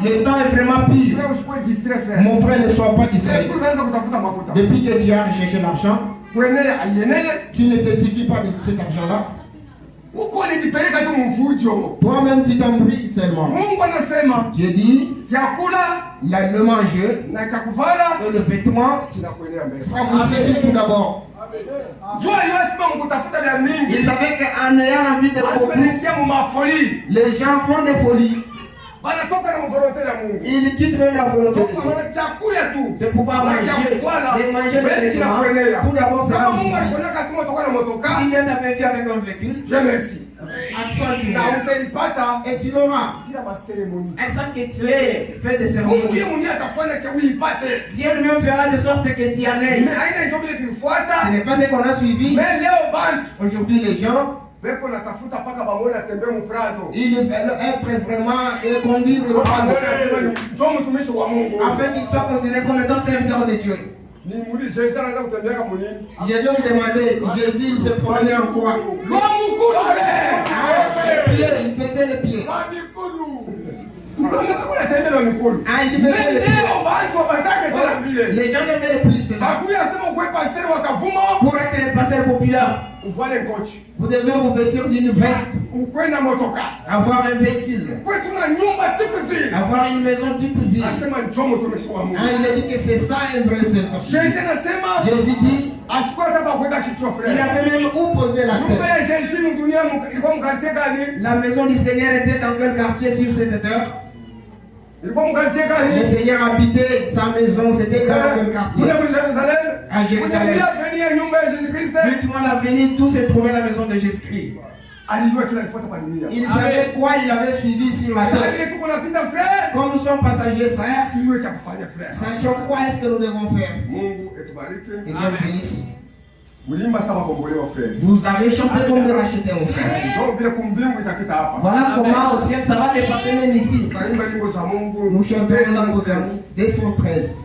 Le temps est vraiment pire. Mon frère, ne sois pas distrait. Depuis que tu as recherché l'argent, tu ne te suffis pas de cet argent-là. Toi-même, tu t'embrouilles seulement. Dieu dit, le manger et le vêtement, ça vous suffit tout d'abord. Ils savaient qu'en ayant envie de beaucoup, les gens font des folies. Ils quittent même la volonté de Dieu. C'est pourquoi manger le vêtement, tout d'abord c'est là aussi. Si Dieu t'avait fait avec un véhicule, et tu l'auras. Et sans que tu aies fait des cérémonies. Dieu lui-même fera de sorte que tu y ailles. Ce n'est pas ce qu'on a suivi. Aujourd'hui les gens, il veut être vraiment et conduire le Prado afin qu'il soit considéré comme étant serviteur de Dieu. Je vais vous demander, Jésus il se promenait en quoi? Il faisait les pieds. Ah, il faisait les pieds. Les gens n'aimaient plus cela. Pour être un pasteur populaire, vous devez vous vêtir d'une veste, avoir un véhicule, avoir une maison toute ville. Ah, il a dit que c'est ça un vrai serviteur. Jésus dit, il avait même où poser la tête. La maison du Seigneur était dans quel quartier sur cette terre? Le Seigneur habitait sa maison, c'était dans quel quartier? À Jérusalem. Vu comment l'avenir, tout se trouvait à la maison de Jésus-Christ. Il savait quoi il avait suivi sur la terre. Comme nous sommes passagers, frères, sachons quoi est-ce que nous devons faire. Et Dieu nous bénisse. Vous avez chanté comme de racheter mon frère. Voilà comment au ciel ça va dépasser même ici. Nous chantons Nyimbo za Mungu 213.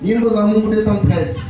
Nyimbo za Mungu 213.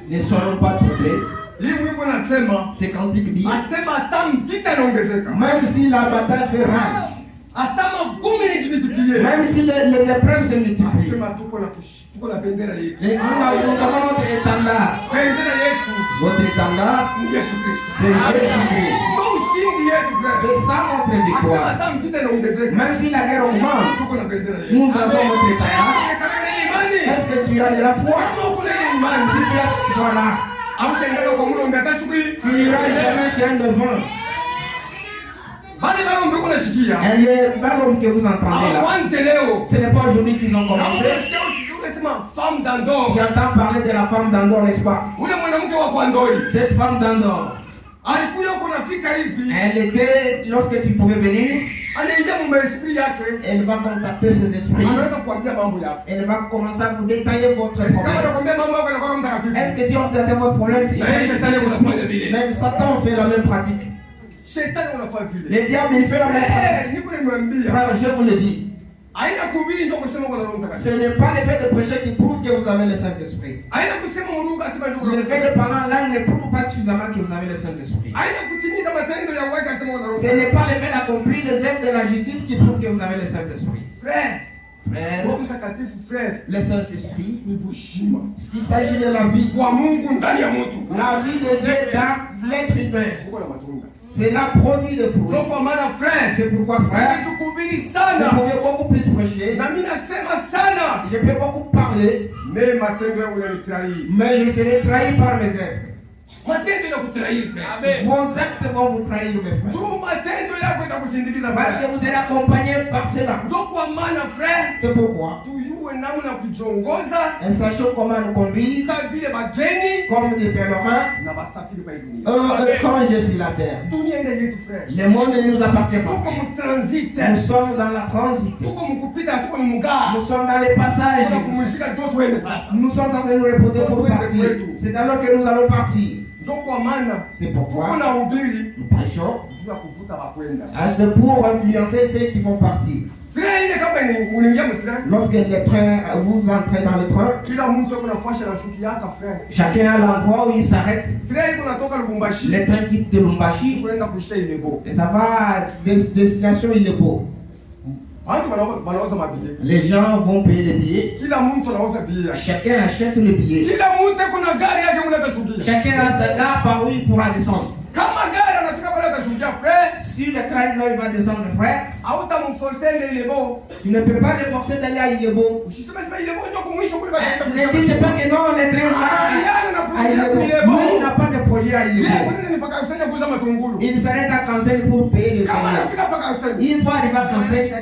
Ne soyons pas troublés. C'est quand il dit, même si la bataille fait rage, même si les épreuves se multiplient, nous avons notre étendard. Votre étendard, c'est Jésus-Christ. C'est ça notre victoire. Même si la guerre augmente, nous avons notre étendard. Est-ce que tu as de la foi? Si tu as cette foi-là, tu n'iras jamais chez un devant. Et les ballons que vous entendez là, ce n'est pas aujourd'hui qu'ils ont commencé. Tu entends parler de la femme d'Andorre, n'est-ce pas? Cette femme d'Andorre, elle était, lorsque tu pouvais venir, elle va contacter ses esprits. Elle va commencer à vous détailler votre problème. Est-ce que si on traitait votre problème, même Satan fait la même pratique. Le diable, il fait la même pratique. Frère, je vous le dis. Ce n'est pas le fait de prêcher qui prouve que vous avez le Saint-Esprit. Le fait de parler en langue ne prouve pas suffisamment que vous avez le Saint-Esprit. Ce n'est pas le fait d'accomplir les œuvres de la justice qui prouve que vous avez le Saint-Esprit. Frère, le Saint-Esprit, il s'agit de la vie. La vie de Dieu dans l'être humain. C'est la produit de fruits. C'est pourquoi, frère, je pouvais beaucoup plus prêcher. Je peux beaucoup parler. Mais je serai trahi par mes œuvres. Vos actes vont vous trahir, mes frères. Parce que vous serez accompagné par cela. C'est pourquoi, et sachant comment nous conduire, comme des pèlerins, étrangers sur la terre. Le monde ne nous appartient pas. Nous sommes dans la transit. Nous sommes dans les passages. Nous sommes en train de nous reposer pour partir. C'est alors que nous allons partir. C'est pourquoi nous prêchons. C'est pour influencer ceux qui vont partir. Lorsque les trains, vous entrez dans le train, chacun a l'endroit où il s'arrête. Les trains quittent de Lubumbashi et ça va à destination Ilebo. Les gens vont payer les billets. Chacun achète le billet. Chacun a sa gare par où il pourra descendre. Si le train il va descendre, frère, tu ne peux pas le forcer d'aller à Ilebo. Ne dites pas que non, le train va à Ilebo. Lui, il n'a pas de projet à Ilebo. Il s'arrête à Kansai pour payer les salaires. Une fois arrivé à Kansai,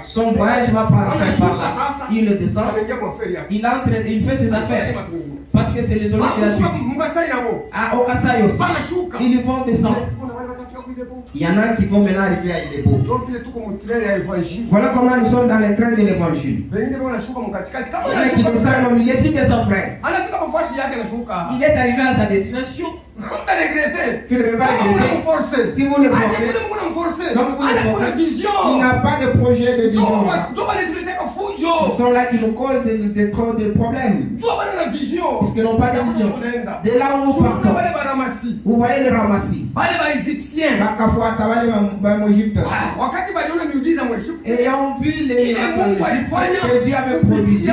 son voyage va par là. Il le descend. Il entre, il fait ses affaires. Parce que c'est les zones qu'il a suivi. À Okasai aussi. Ils vont descendre. Il y en a qui vont maintenant arriver à Ilebo. Voilà comment nous sommes dans le train de l'évangile. Il y en a qui descendent au milieu de son frère. Il est arrivé à sa destination. Tu ne peux pas regretter. Si vous le forcez, donc vous le forcez, il n'a pas de projet de vision. Ce sont là qui nous causent trop de problèmes. Parce qu'ils n'ont pas de vision. De là où nous partons, vous voyez les ramassis. Ayant vu les miracles que Dieu avait produits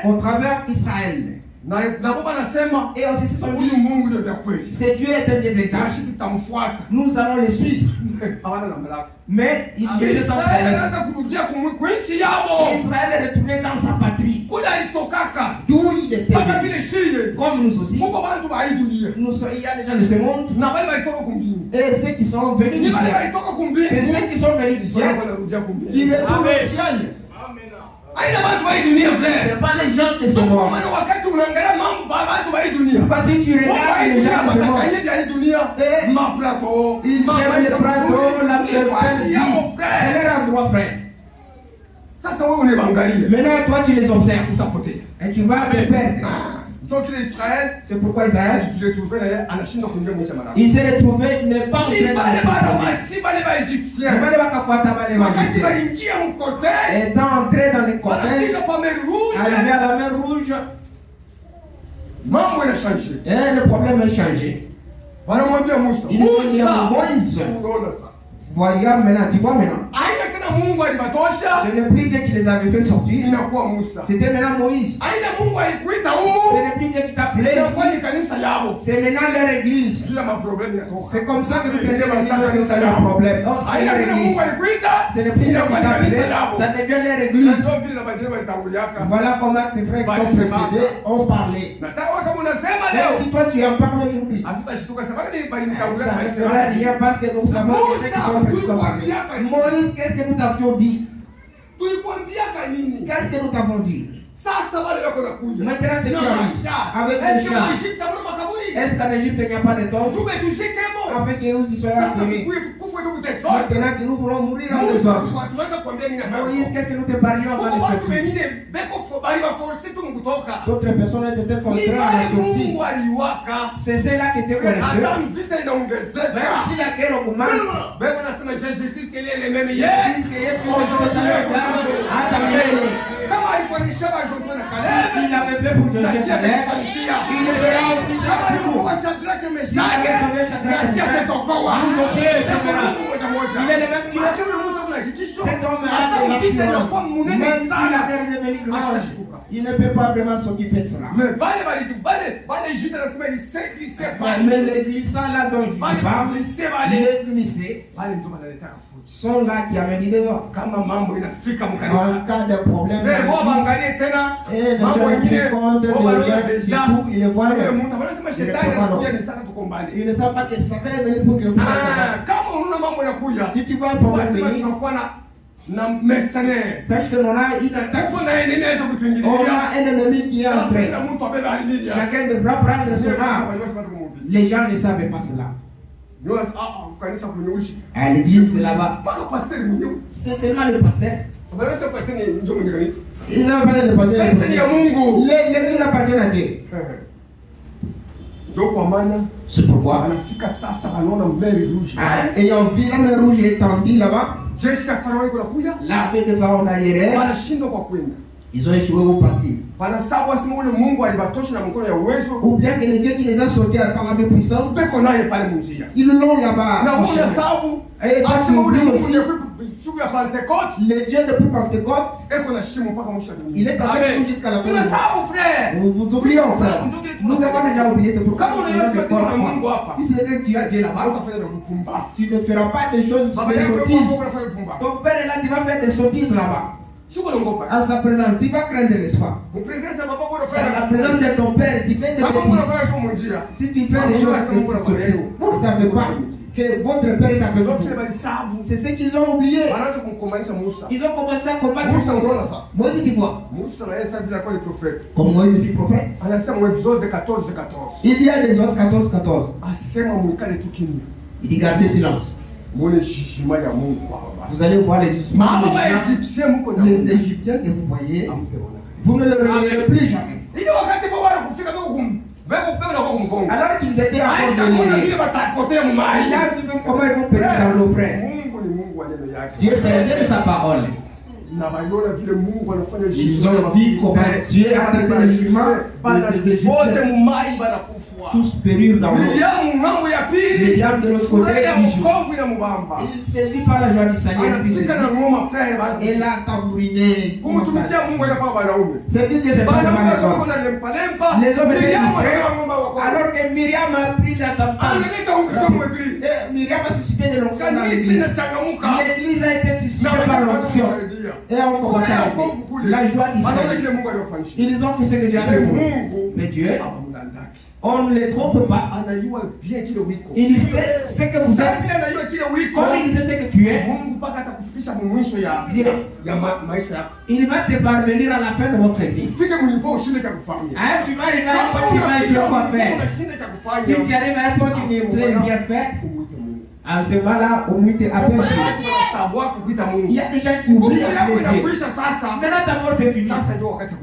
au travers d'Israël. Et aussi ce sont dit, ce Dieu est un Dieu véritable. Nous allons le suivre. Mais il est sans promesse. Israël est retourné dans sa patrie. D'où il était. Comme nous aussi. Il y a des gens de ce monde. Et ceux qui sont venus du ciel. Et ceux qui sont venus du ciel. Qui retournent au ciel. C'est pas les gens de ce monde. Parce que tu regardes les gens de ce monde, ils aiment les plateaux, la c'est leur endroit, frère. Maintenant, toi, tu les observes. Et tu vas te perdre. C'est pourquoi Israël, il s'est retrouvé ne pas entrer dans étant entré dans les côtés, arrivé à la mer Rouge, Mambo inachangé. Et le problème est changé. Wanamwambia Musa. Il dit à Moïse. Voilà maintenant, tu vois maintenant. Ce n'est plus Dieu qui les avait fait sortir. C'était maintenant Moïse. Ce n'est plus Dieu qui t'a appelé. C'est maintenant leur église. C'est comme ça que vous traitez leur problème. Non, c'est leur église. Ce n'est plus Dieu qui t'a appelé. Ça devient leur église. Voilà comment tes frères qui ont précédé ont parlé. Et si toi tu en parles aujourd'hui, ça ne fera rien parce que nous savons que c'est qui Moïse, qu'est-ce que nous t'avions dit? Qu'est-ce que nous t'avons dit? Maintenant c'est qui avec les chats. Est-ce qu'en Égypte il n'y a pas de tombe? Afin que nous y soyons enterrés. Maintenant que nous voulons mourir en désordre. Moïse, qu'est-ce que nous te parlions avant de sortir? D'autres personnes ont été contraintes de sortir. C'est cela qui était connu. Même si la guerre augmente, Jésus-Christ est le même ils hier. disent que Jésus il l'avait fait pour Josué et Caleb, il le fera aussi pour nous. Il avait sauvé Shadrach et Meshach, nous aussi le sauvera. Il est le même Dieu. Cet homme a de l'assurance. Même si la terre est devenue grande, il ne peut pas vraiment s'occuper de cela. Mais les glissants là dont je parle, les glissés sont là qui amènent les autres. En cas de problème, et les gens qui comptent ils le voient. Ils ne savent pas que Satan est venu pour que vous soyez. Si tu vois un problème venir, sache que l'on a une attaque. On a un ennemi qui est entré. Chacun devra prendre son arme. Les gens ne savaient pas cela. À l'église, c'est là-bas. C'est seulement le pasteur. Ils n'ont pas de pasteur. L'église appartient à Dieu. C'est pourquoi, ayant vu la mer rouge étendue là-bas, l'armée de Pharaon arrière, ils ont échoué au parti. Ou bien que les dieux qui les a sortis par la main puissante, ils l'ont là-bas. Et toi tu oublies aussi le Dieu depuis Pentecôte, il est avec nous jusqu'à la fin. Nous vous oublions, frère. Nous avons déjà oublié, c'est pourquoi si c'est vrai que tu as Dieu là-bas, tu ne feras pas des choses de sottises. Ton père est là, tu vas faire des sottises là-bas. En sa présence, tu vas craindre, n'est-ce pas? En la présence de ton père, tu fais des bêtises. Si tu fais des choses de sottises, vous ne savez pas que votre père est avec vous. C'est ce qu'ils ont oublié. Ils ont commencé à combattre. Moïse qui voit. Comme Moïse dit prophète. Il y a des autres 14. Il dit gardez silence. Vous allez voir les Égyptiens que vous voyez. Vous ne le reverrez plus jamais. Alors qu'ils étaient encore venus, il a vu comment ils vont périr dans nos frères. Dieu c'est Dieu de sa parole. Ils ont vu comment Dieu a traité les humains, les Égyptiens, tous périr dans l'eau. Myriam de l'autre côté, il saisit par la joie d'Israël et l'a tambouriné. C'est dit que c'est pas seulement les hommes. Les hommes étaient distraits, alors que Myriam a pris la tambourine. Myriam a suscité de l'onction dans l'église. L'église a été suscitée par l'onction. Et on commence à la joie d'Israël. Ils ont fait ce que Dieu a fait pour eux. Mais Dieu, on ne les trompe pas. Il sait ce que vous êtes. Comme il sait ce que tu es, il va te parvenir à la fin de votre vie. Tu vas arriver à un point où tu vas essayer quoi faire. Si tu arrives à un point où tu ne bien faire, à ce moment-là, on te appelle. Il y a des gens qui oublient Dieu. Maintenant ta force est finie.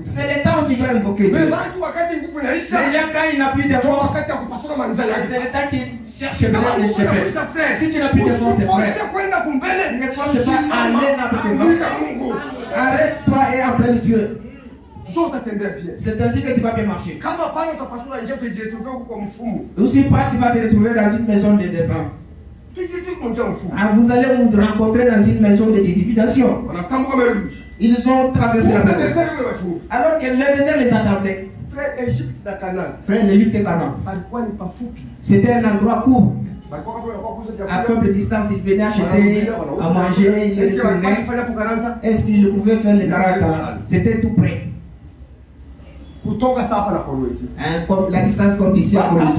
C'est le temps où tu dois invoquer Dieu. Les gens quand il n'a plus de force, c'est le temps qu'ils cherchent vraiment les chefs. Si tu n'as plus de force, c'est vrai. Ne force pas aller n'importe quoi. Arrête-toi et appelle Dieu. C'est ainsi que tu vas bien marcher. Aussi pas, tu vas te retrouver dans une maison de défunt. Vous allez vous rencontrer dans une maison de divination. Ils ont traversé la mer. Alors que le désert les attendait. Frère, l'Égypte et Canaan. C'était un endroit court. À faible distance, il venait acheter à manger, il les tournait. Est-ce qu'il pouvait faire les 40 ans? C'était tout près. La distance comme ici à Colombie.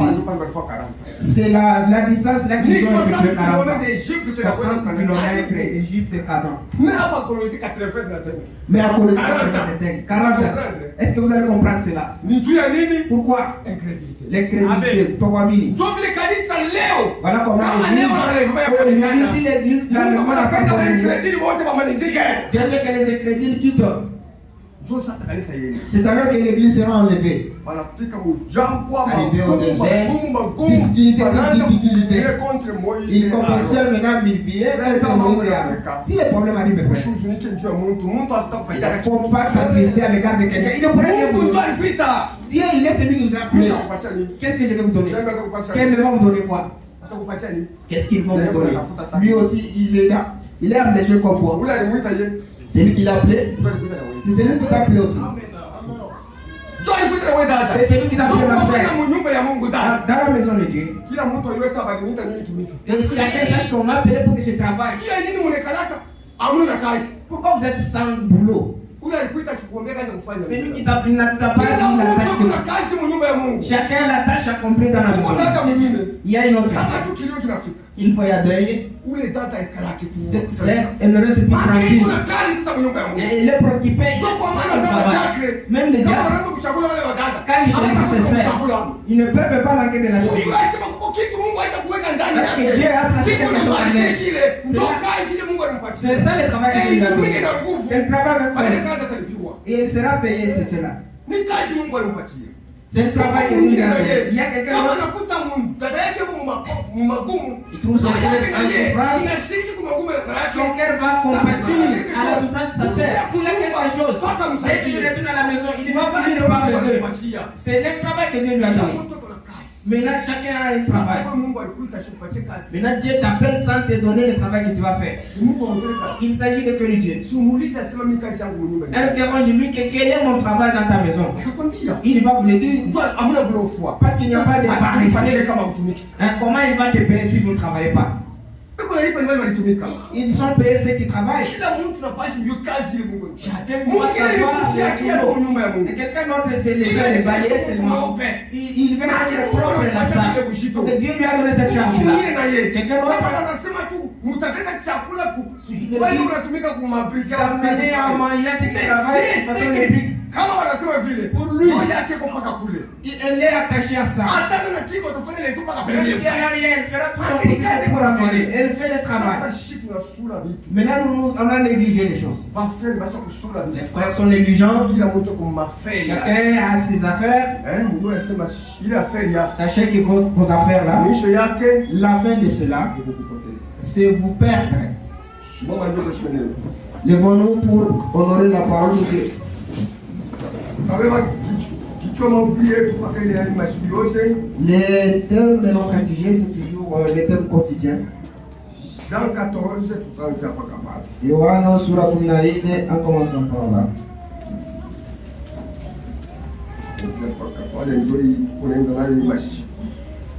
C'est la distance là qu'ils ont effectué 40 ans. 60 km Égypte et Canaan. Mais à Colombie, 40 ans. Est-ce que vous allez comprendre cela? Pourquoi? L'incrédulité. Voilà comment l'église, l'église, la Dieu veut que les incrédules quittent. C'est alors que l'église sera enlevée. Arrivé au désert, difficulté sur difficulté. Il commençait maintenant à vérifier contre Moïse et Aaron. Si les problèmes arrivent, il ne faut pas t'attrister à l'égard de quelqu'un. Il ne pourrait rien vous donner. Dieu, il est celui qui nous a appelés. Qu'est-ce que je vais vous donner? Quel va vous donner quoi? Qu'est-ce qu'ils vont vous donner? Lui aussi, il est là. Il est ambitieux comme moi. C'est lui qui l'a appelé. C'est celui qui t'a appelé aussi. C'est celui qui t'a appelé ma frère. Dans la maison de Dieu. Et chacun sache qu'on m'a appelé pour que je travaille. Pourquoi vous êtes sans boulot? C'est lui qui t'a pas dit la tâche que chacun a la tâche accomplie dans la maison. Il y a une autre chose. Une fois il y a deuil, elle ne reste plus tranquille. Elle est préoccupée. Même les diables, quand ils choisissent ses sœurs, ils ne peuvent pas manquer de la chose. Parce que Dieu a placé quelque chose en elle. C'est ça le travail que Dieu a donné. Elle travaille avec toi. Et elle sera payée sur cela. C'est le travail que Dieu a donné. Il y a quelqu'un qui trouve sa sœur en souffrance. Son cœur va compatir à la souffrance de sa sœur. S'il a quelque chose, dès qu'il retourne à la maison, il va finir par le deux. C'est le travail que Dieu lui a donné. Maintenant, chacun a un travail. Maintenant, Dieu t'appelle sans te donner le travail que tu vas faire. Il s'agit de que Dieu. Interroge-lui quel est mon travail dans ta maison. Il va vous le dire. Parce qu'il n'y a pas de paresseux. Comment il va te payer si vous ne travaillez pas? Ils sont payés ceux qui travaillent. Chacun doit savoir. Et quelqu'un d'autre s'est levé et balayé seulement. Il veut être propre dans ça. Donc Dieu lui a donné cette charge-là. Quelqu'un d'autre. T'amener à manger ce qui travaille de façon électrique. Pour lui, elle est attachée à ça. Même si elle n'a rien, elle fera tout son possible pour la faire. Elle fait le travail. Maintenant, on a négligé les choses. Les frères sont négligents. Chacun a ses affaires. Sachez que vos affaires là, la fin de cela, c'est vous perdre. Levons-nous pour honorer la parole de Dieu. Les thèmes de notre sujet, c'est toujours les thèmes quotidiens. Jean 14, tuanze hapa kabla. Yohana sura 14 en commençant par là.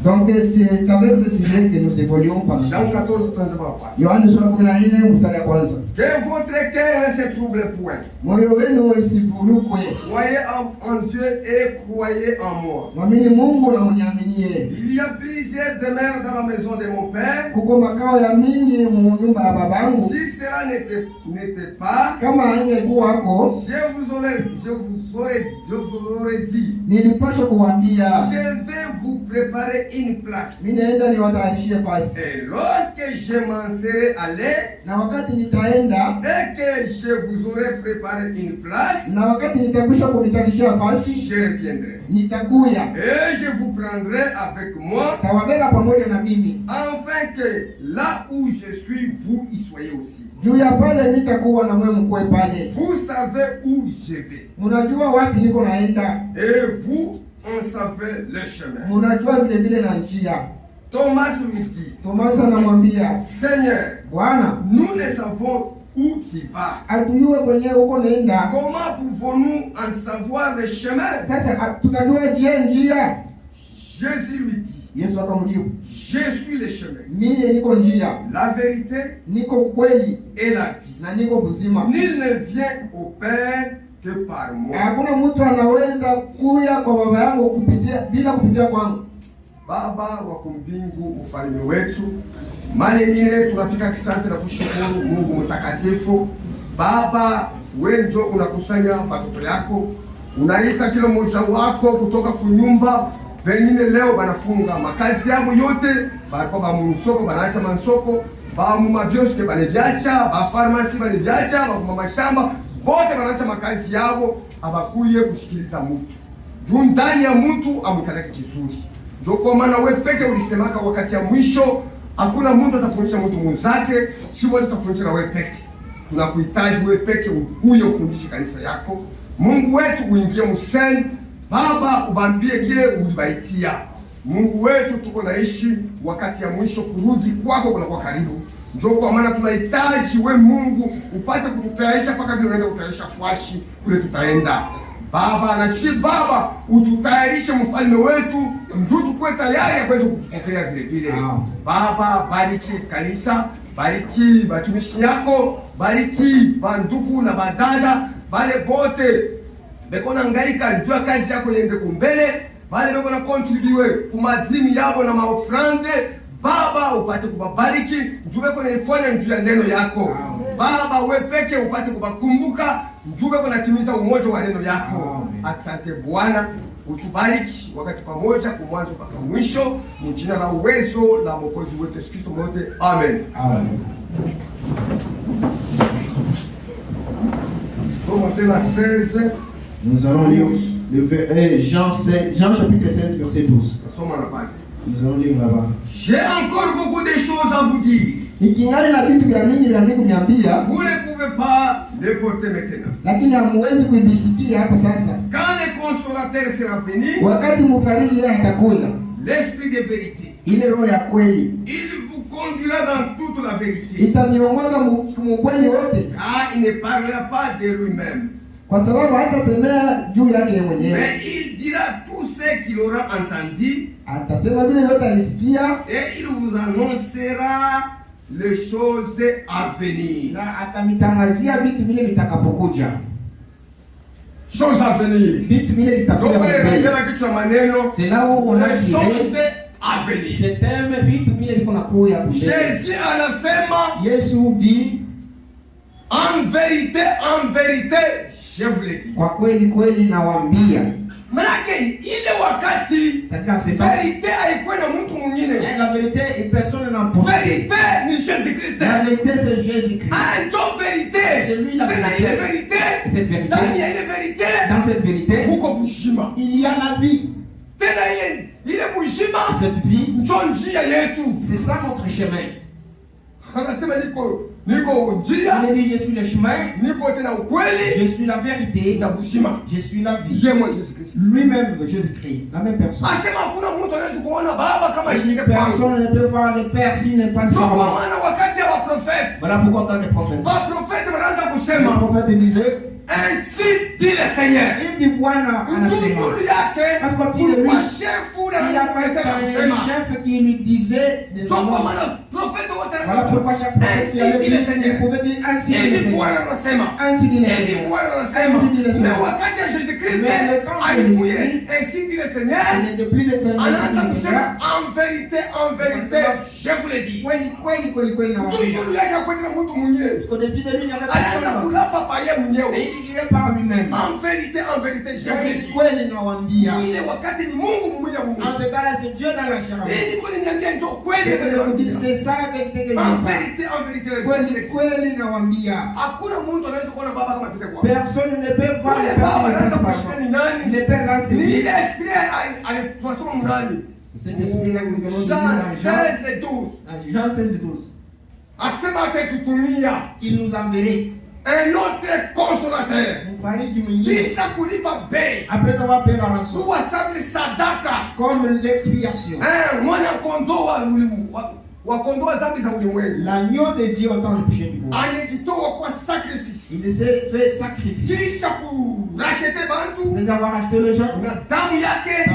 Donc c'est avec ce sujet que nous évoluons pendant Jean 14 tuanze hapa. Yohana sura 14 mstari wa kwanza. Que votre cœur ne se trouble point. Moyo wenu usivurugwe. Croyez en Dieu et croyez en moi. Mwamini Mungu na uniaminie. Il y a plusieurs demeures dans la maison de mon père. Kuko makao ya mingi mu nyumba ya babangu. Si cela n'était pas, kama haingekuwa hapo, je vous aurais dit. Nilipaswa kuambia. Je vais vous préparer une place. Ninaenda niwatayarishie fasi. Et lorsque je m'en serai allé, na wakati nitaenda, et que je vous aurai préparé une place, na wakati nitakwisha kunitayarishia fasi, je reviendrai. Nitakuya. Et je vous prendrai avec moi, tawabeba pamoja na mimi, afin que là où je suis, vous y soyez aussi. Juu ya pale nitakuwa na wewe mkwe pale. Vous savez où je vais. Mnajua wapi niko naenda. Et vous en savez le chemin. Mnajua vile vile na njia. Thomas lui dit. Thomas anamwambia, Seigneur, Bwana, nous ne savons où tu vas. Atujue kwenye uko naenda. Comment pouvons-nous en savoir le chemin? Sasa tutajua njia. Jésus lui dit. Yesu akamjibu, je suis le chemin. Mimi niko njia. La vérité. Niko kweli. Et la vie. Na niko uzima. Nul ne vient au Père que par moi. Hakuna mtu anaweza kuja kwa baba yangu bila kupitia kwangu. Baba wa mbingu, mfalme wetu, mara nyingine tunapika asante na kushukuru Mungu mtakatifu. Baba, wewe ndio unakusanya watoto yako, unaita kila mmoja wako kutoka kunyumba. Wengine leo banafunga makazi yao yote, bako ba msoko banaacha mansoko, ba mumabioske baleviacha, ba pharmacy baleviacha, ba mashamba bote banaacha makazi yao, abakuye kusikiliza mtu. Juu ndani ya mtu amkaleke kizuri. Ndio kwa maana wewe peke ulisemaka wakati ya mwisho hakuna mtu atafundisha mtu mwenzake, sio tutafundisha na wewe peke. Tunakuhitaji wewe peke ukuye ufundishe kanisa yako. Mungu wetu uingie mseni, Baba ubambie kile ulibaitia. Mungu wetu tuko naishi wakati ya mwisho, kurudi kwako kunakuwa karibu. Ndio kwa maana tunahitaji wewe Mungu upate kututayarisha mpaka vile unaenda kutayarisha fashi kule tutaenda. Baba na si Baba ututayarishe mfalme wetu, ndio tukue tayari kuweza kupokea vile vile. Baba bariki kanisa, bariki batumishi yako, bariki bandugu na badada, bale bote beko na ngaika njua kazi yako yende kumbele, bale beko na contribue kumadini yao na maofrande. Baba upate kubabariki, njoo beko na ifanya njua neno yako. Baba we peke upate kubakumbuka, njoo beko na timiza umoja wa neno yako. Asante Bwana, utubariki wakati pamoja kwa mwanzo mpaka mwisho, mjina la uwezo la Mwokozi wetu Yesu Kristo wote. Amen. Amen. Somme tena 16. Nous allons lire Jean chapitre 16 verset 12. Nous allons lire là-bas. J'ai encore beaucoup de choses à vous dire. Nikingali na vitu vya mingi vya kuniambia. Vous ne pouvez pas les porter maintenant. Lakini hamwezi kuibisikia hapa sasa. Quand le consolateur sera venu, wakati mfariji yeye atakuja, l'esprit de vérité, ile roho ya kweli, il vous conduira dans toute la vérité. Itamiongoza mkweli wote. Car il ne parlera pas de lui-même. Kwa sababu hatasemea juu yake mwenyewe. Mais il dira tout ce qu'il aura entendu. Atasema vile yote alisikia. Et il vous annoncera les choses à venir. Na atamitangazia vitu vile vitakapokuja. Choses à venir. Vitu vile vitakuja mbele. C'est là où on a dit choses à venir. C'est thème vitu vile viko nakuja mbele. Jésus anasema, Yesu dit, en vérité, je vous le dis. Kwa kweli kweli nawaambia. Manake ile wakati verite haikuwa na mtu mwingine. La vérité est personne n'en possède. Verite ni Jésus Christ. La vérité c'est Jésus Christ. Ah, ndio verite. C'est lui la vérité. Cette vérité. Dans cette vérité, huko bushima. Il y a la vie. Tena ile bushima. Cette vie, ndio njia yetu. C'est ça notre chemin. Anasema niko njia. Il dit je suis le chemin. Niko tena ukweli. Je suis la vérité. Na bushima. Je suis la vie. Yeye mwenyewe Jésus Christ. Lui-même Jésus-Christ, la même personne. Asema hakuna mtu anaweza kuona baba kama yeye. Personne ne peut voir le Père s'il n'est pas sur moi. Kwa maana wakati wa prophète. Voilà pourquoi quand les prophètes. Ba prophète wanaanza kusema. Le prophète disait, ainsi dit le Seigneur. Hivi Bwana anasema. Parce que lui, il a pas un chef qui lui disait des choses. Voilà pourquoi chaque prophète qui avait dit le Seigneur pouvait dire ainsi dit le Seigneur. Ainsi dit le Seigneur. Ainsi dit le Seigneur. Mais le temps de Jésus, ainsi dit le Seigneur, il n'était plus l'éternel. En vérité, je vous le dis. Kweli na au-dessus de lui, il n'y avait personne. Et il dirait par lui-même. En vérité, je vous le dis. Kweli nawaambia. En ce cas-là, c'est Dieu dans la chair. C'est ça la vérité que en kweli nawaambia. Personne ne peut voir le Père. Le Père là c'est lui. Cet esprit-là que nous venons de lire dans Jean 16 et 12. Jean 16 et 12. Qu'il nous enverrait un autre consolateur. Après avoir payé la rançon. Comme l'expiation. L'agneau de Dieu autant le péché du monde. Il s'est fait sacrifice. Après avoir acheté le gens par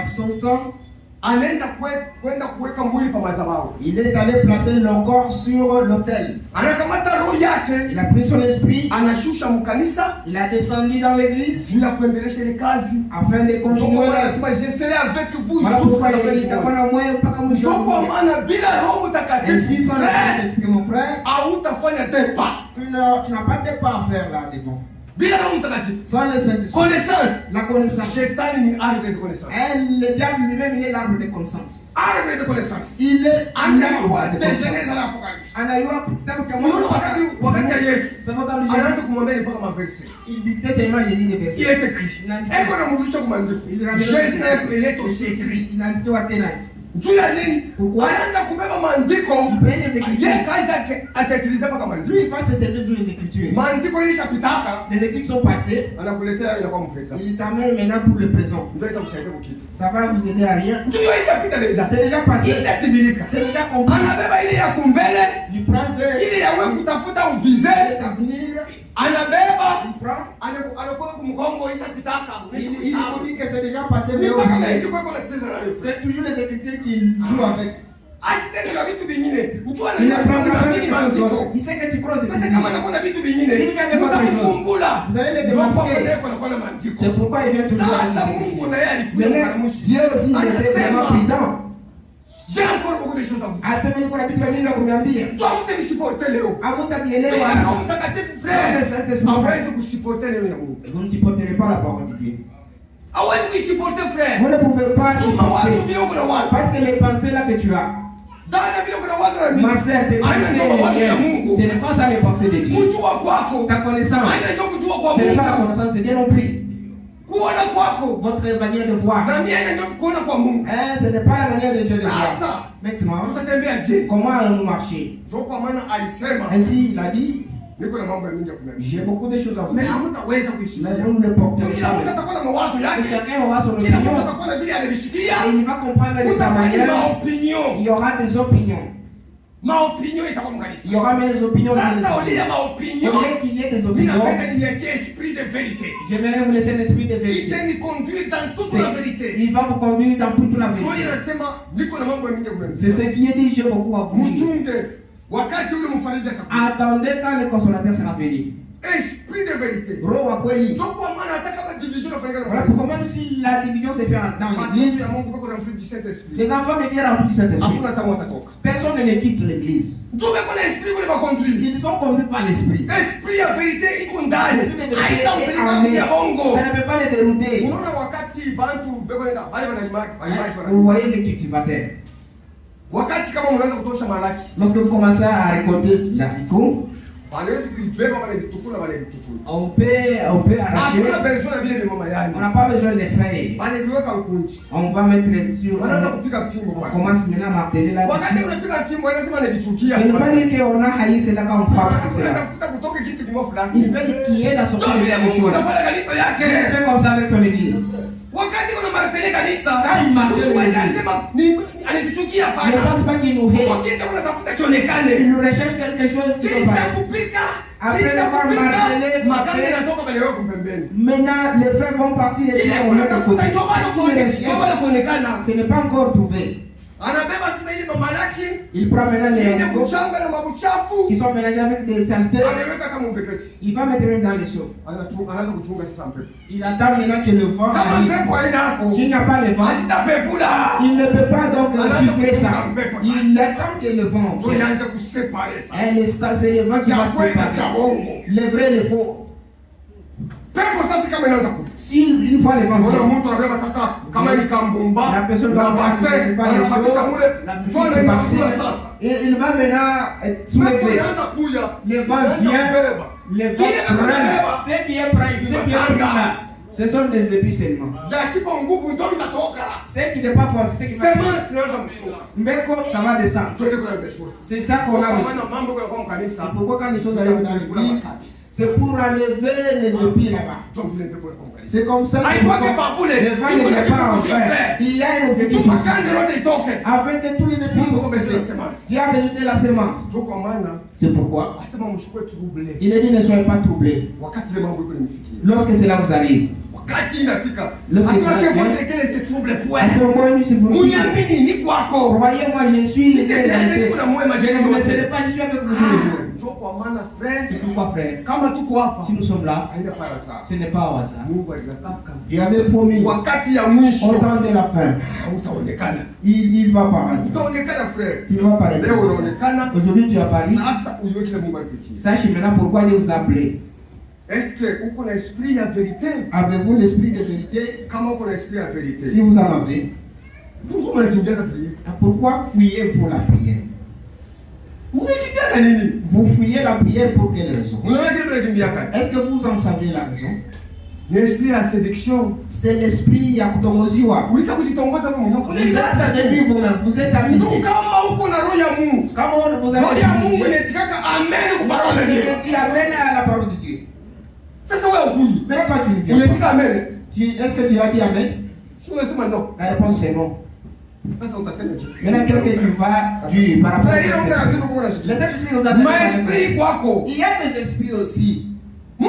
son sang, il est allé placer leur corps sur l'autel. Il a pris son esprit. Il a descendu dans l'église afin de continuer. Et si sans l'esprit, mon frère, tu n'as pas de pas à faire là devant. Sans le Saint-Esprit, la connaissance. Le diable lui-même, il est l'arbre de connaissance. Il est l'arbre de connaissance. Il dictait seulement Jésus des versets. Il est écrit. Il est aussi écrit. Lui il va se servir de les Écritures. Les Écritures sont passées. Il t'amène maintenant pour le présent. Ça va vous aider à rien. C'est déjà passé. C'est déjà compris. Il prend il dit que c'est déjà passé. C'est toujours les Écritures qu'il joue avec. Il sait que tu crois aux Écritures. Vous allez les démasquer. C'est pourquoi il vient toujours avec les Écritures. Mais Dieu aussi était vraiment prudent. J'ai encore beaucoup de choses à vous dire. Vous ne supporterez pas la parole de Dieu. Frère. Vous ne pouvez pas supporter. Parce que les pensées là que tu as, ma sœur, tes pensées, ce n'est pas ça les pensées de Dieu. Ta connaissance, ce n'est pas la connaissance de Dieu non plus. Votre manière de voir, ce n'est pas la manière de Dieu de voir. Maintenant, comment allons-nous marcher? Ainsi, il a dit, j'ai beaucoup de choses à vous dire, mais vous ne les porterez pas. Chacun aura son opinion et il va comprendre de sa manière. Il y aura des opinions. Il y aura mes opinions. Au lieu qu'il y ait des opinions, je vais vous laisser l'esprit de vérité. Il va vous conduire dans toute la vérité. C'est ce qui est dit, j'ai beaucoup à vous dire. Attendez quand le consolateur sera venu. Esprit de vérité. Voilà pourquoi même si la division se fait dans l'église, les enfants de Dieu remplis du Saint-Esprit. Personne ne quitte l'église. Ils sont conduits par l'esprit. Esprit de vérité, ça ne peut pas les dérouter. Vous voyez les cultivateurs. Lorsque vous commencez à récolter l'haricot, on peut arracher. On n'a pas besoin de feuilles. On va mettre sur. On commence maintenant à marteler là-dessus. Je ne veux pas dire qu'on a haï cela comme force. Il veut qu'il y ait la sortie de la chose. Il fait comme ça avec son église. Quand il martèle l'église, ne pense pas qu'il nous hait. Il nous recherche quelque chose qui nous paraît. Après avoir martelé, maintenant les faits vont partir et on met de côté. Ce n'est pas encore trouvé. Il prend maintenant les haricots qui sont mélangés avec des saletés. Il va mettre même dans les seaux. Il attend maintenant que le vent arrive. S'il n'y a pas le vent, il ne peut pas donc filtrer ça. Il attend que le vent vienne. Et c'est le vent qui va séparer le vrai et le faux. Si une fois les vents viennent, la personne va passer par les choses, la petite passer, et il va maintenant soulever. Le vent vient, le vent prend ce qui est pris là. Ce sont des épis seulement. Ce qui n'est pas forcé, c'est qui va. Mais comme ça va descendre. C'est ça qu'on a besoin. C'est pourquoi quand les choses arrivent dans l'église, c'est pour enlever les épis là-bas. C'est comme ça que le vent n'est pas en fait. Il y a un objectif. Afin que tous les épis Dieu a besoin de la semence. C'est pourquoi il a dit ne soyez pas troublés lorsque cela vous arrive. Croyez-moi, je suis l'éternité. Je ne vous laisserai pas, je suis avec vous tous les jours. C'est pourquoi, frère, si nous sommes là, ce n'est pas au hasard. Dieu avait promis au temps de la fin. Il va paraître. Tu vas paraître. Aujourd'hui, tu as parlé. Sachez maintenant pourquoi Dieu vous a appelé. Est-ce que vous avez l'esprit de vérité? Avez-vous l'esprit de vérité? Comment vous avez l'esprit de vérité? Si vous en avez, pourquoi fuyez-vous la prière? Vous fuyez la prière pour quelle raison? Est-ce que vous en savez la raison? L'esprit à séduction. C'est l'esprit à kutongoziwa. Vous êtes séduit vous-même, vous êtes amusé. Comment vous avez dit amen à la parole de Dieu? Mais quand tu viens, est-ce que tu as dit amen? La réponse c'est non. Maintenant, qu'est-ce que tu vas dire par rapport à ça? Les esprits nous appellent. Il y a des esprits aussi. Les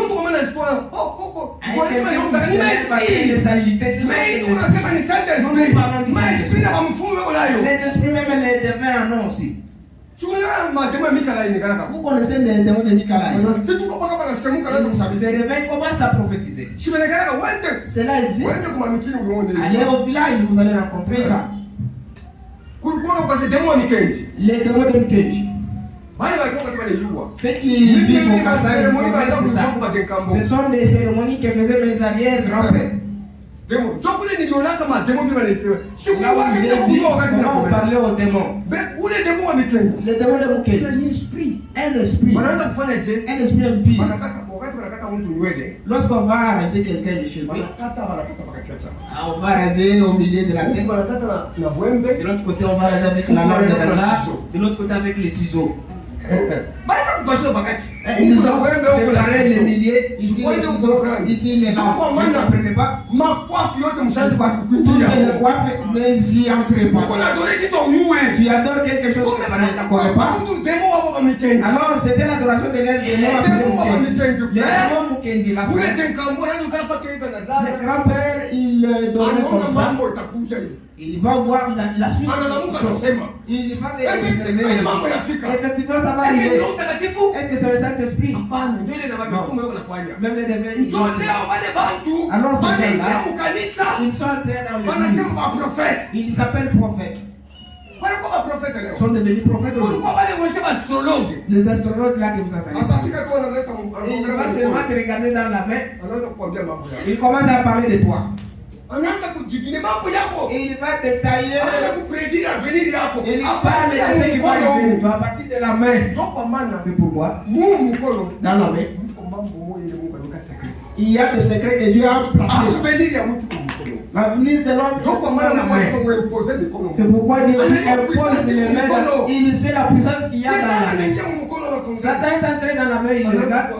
esprits même les devins en ont aussi. Vous connaissez les démons de Mikalaï. Se réveille, commence à prophétiser. Cela existe. Allez au village, vous allez rencontrer ça. Les démons de Mikenji. Ceux qui vivent au Kassai, c'est ça. Ce sont des cérémonies que faisaient mes arrière-grands-pères. Comment on parlait aux démons? Les démons de Mukenji. Un esprit impie. Lorsqu'on va raser quelqu'un de cheveux, on va raser au milieu de la tête. De l'autre côté, on va raser avec la lame de rasoir. De l'autre côté, avec les ciseaux. Ils nous ont séparé les milliers, ici les ciseaux, ici les lames. Vous ne comprenez pas? Toutes les coiffes ne s'y entrent pas. Tu adores quelque chose que tu ne connais pas. Alors c'était l'adoration de l'air de les démons Mukenji. Le grand-père, il dormait comme ça. Il va voir la suite. Il va vérifier. Effectivement, ça va arriver. Est-ce que c'est le Saint-Esprit? Non. Même les démons. Alors ces gens-là, ils sont entrés dans l'église. Ils s'appellent prophètes. Ils sont devenus prophètes aujourd'hui. Les astrologues là que vous entendez. Et il va seulement te regarder dans la main. Il commence à parler de toi. Et il va détailler. Et il parle de ce qui va arriver à partir de la main. C'est pourquoi dans la main, il y a des secrets que Dieu a placés. L'avenir de l'homme, c'est pourquoi Dieu impose les mains. Il sait la puissance qu'il y a dans la main. Satan est entré dans la main, il regarde.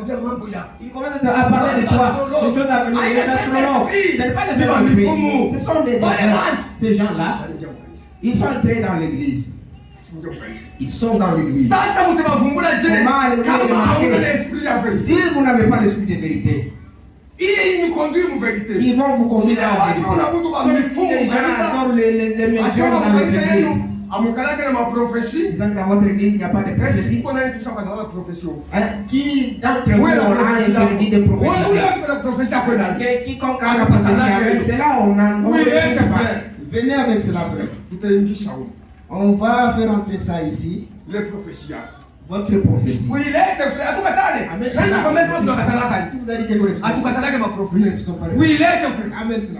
Il commence à parler de toi, des choses à venir. Les astrologues, ce n'est pas des esprits, ce sont des démons. Ces gens-là, ils sont entrés dans l'église. Ils sont dans l'église. Si vous n'avez pas l'esprit de vérité, ils vont vous conduire à la vérité. Les gens adorent les médiums dans les églises. Ils ont dans votre église, il n'y a pas de prophétie. Qui d'entre vous aura interdit de prophétiser? Quiconque a la prophétie avec cela, on a venez avec cela, frère. On va faire entrer ça ici. Votre prophétie. Oui, il est frère. Vous avez dit que oui, il est frère.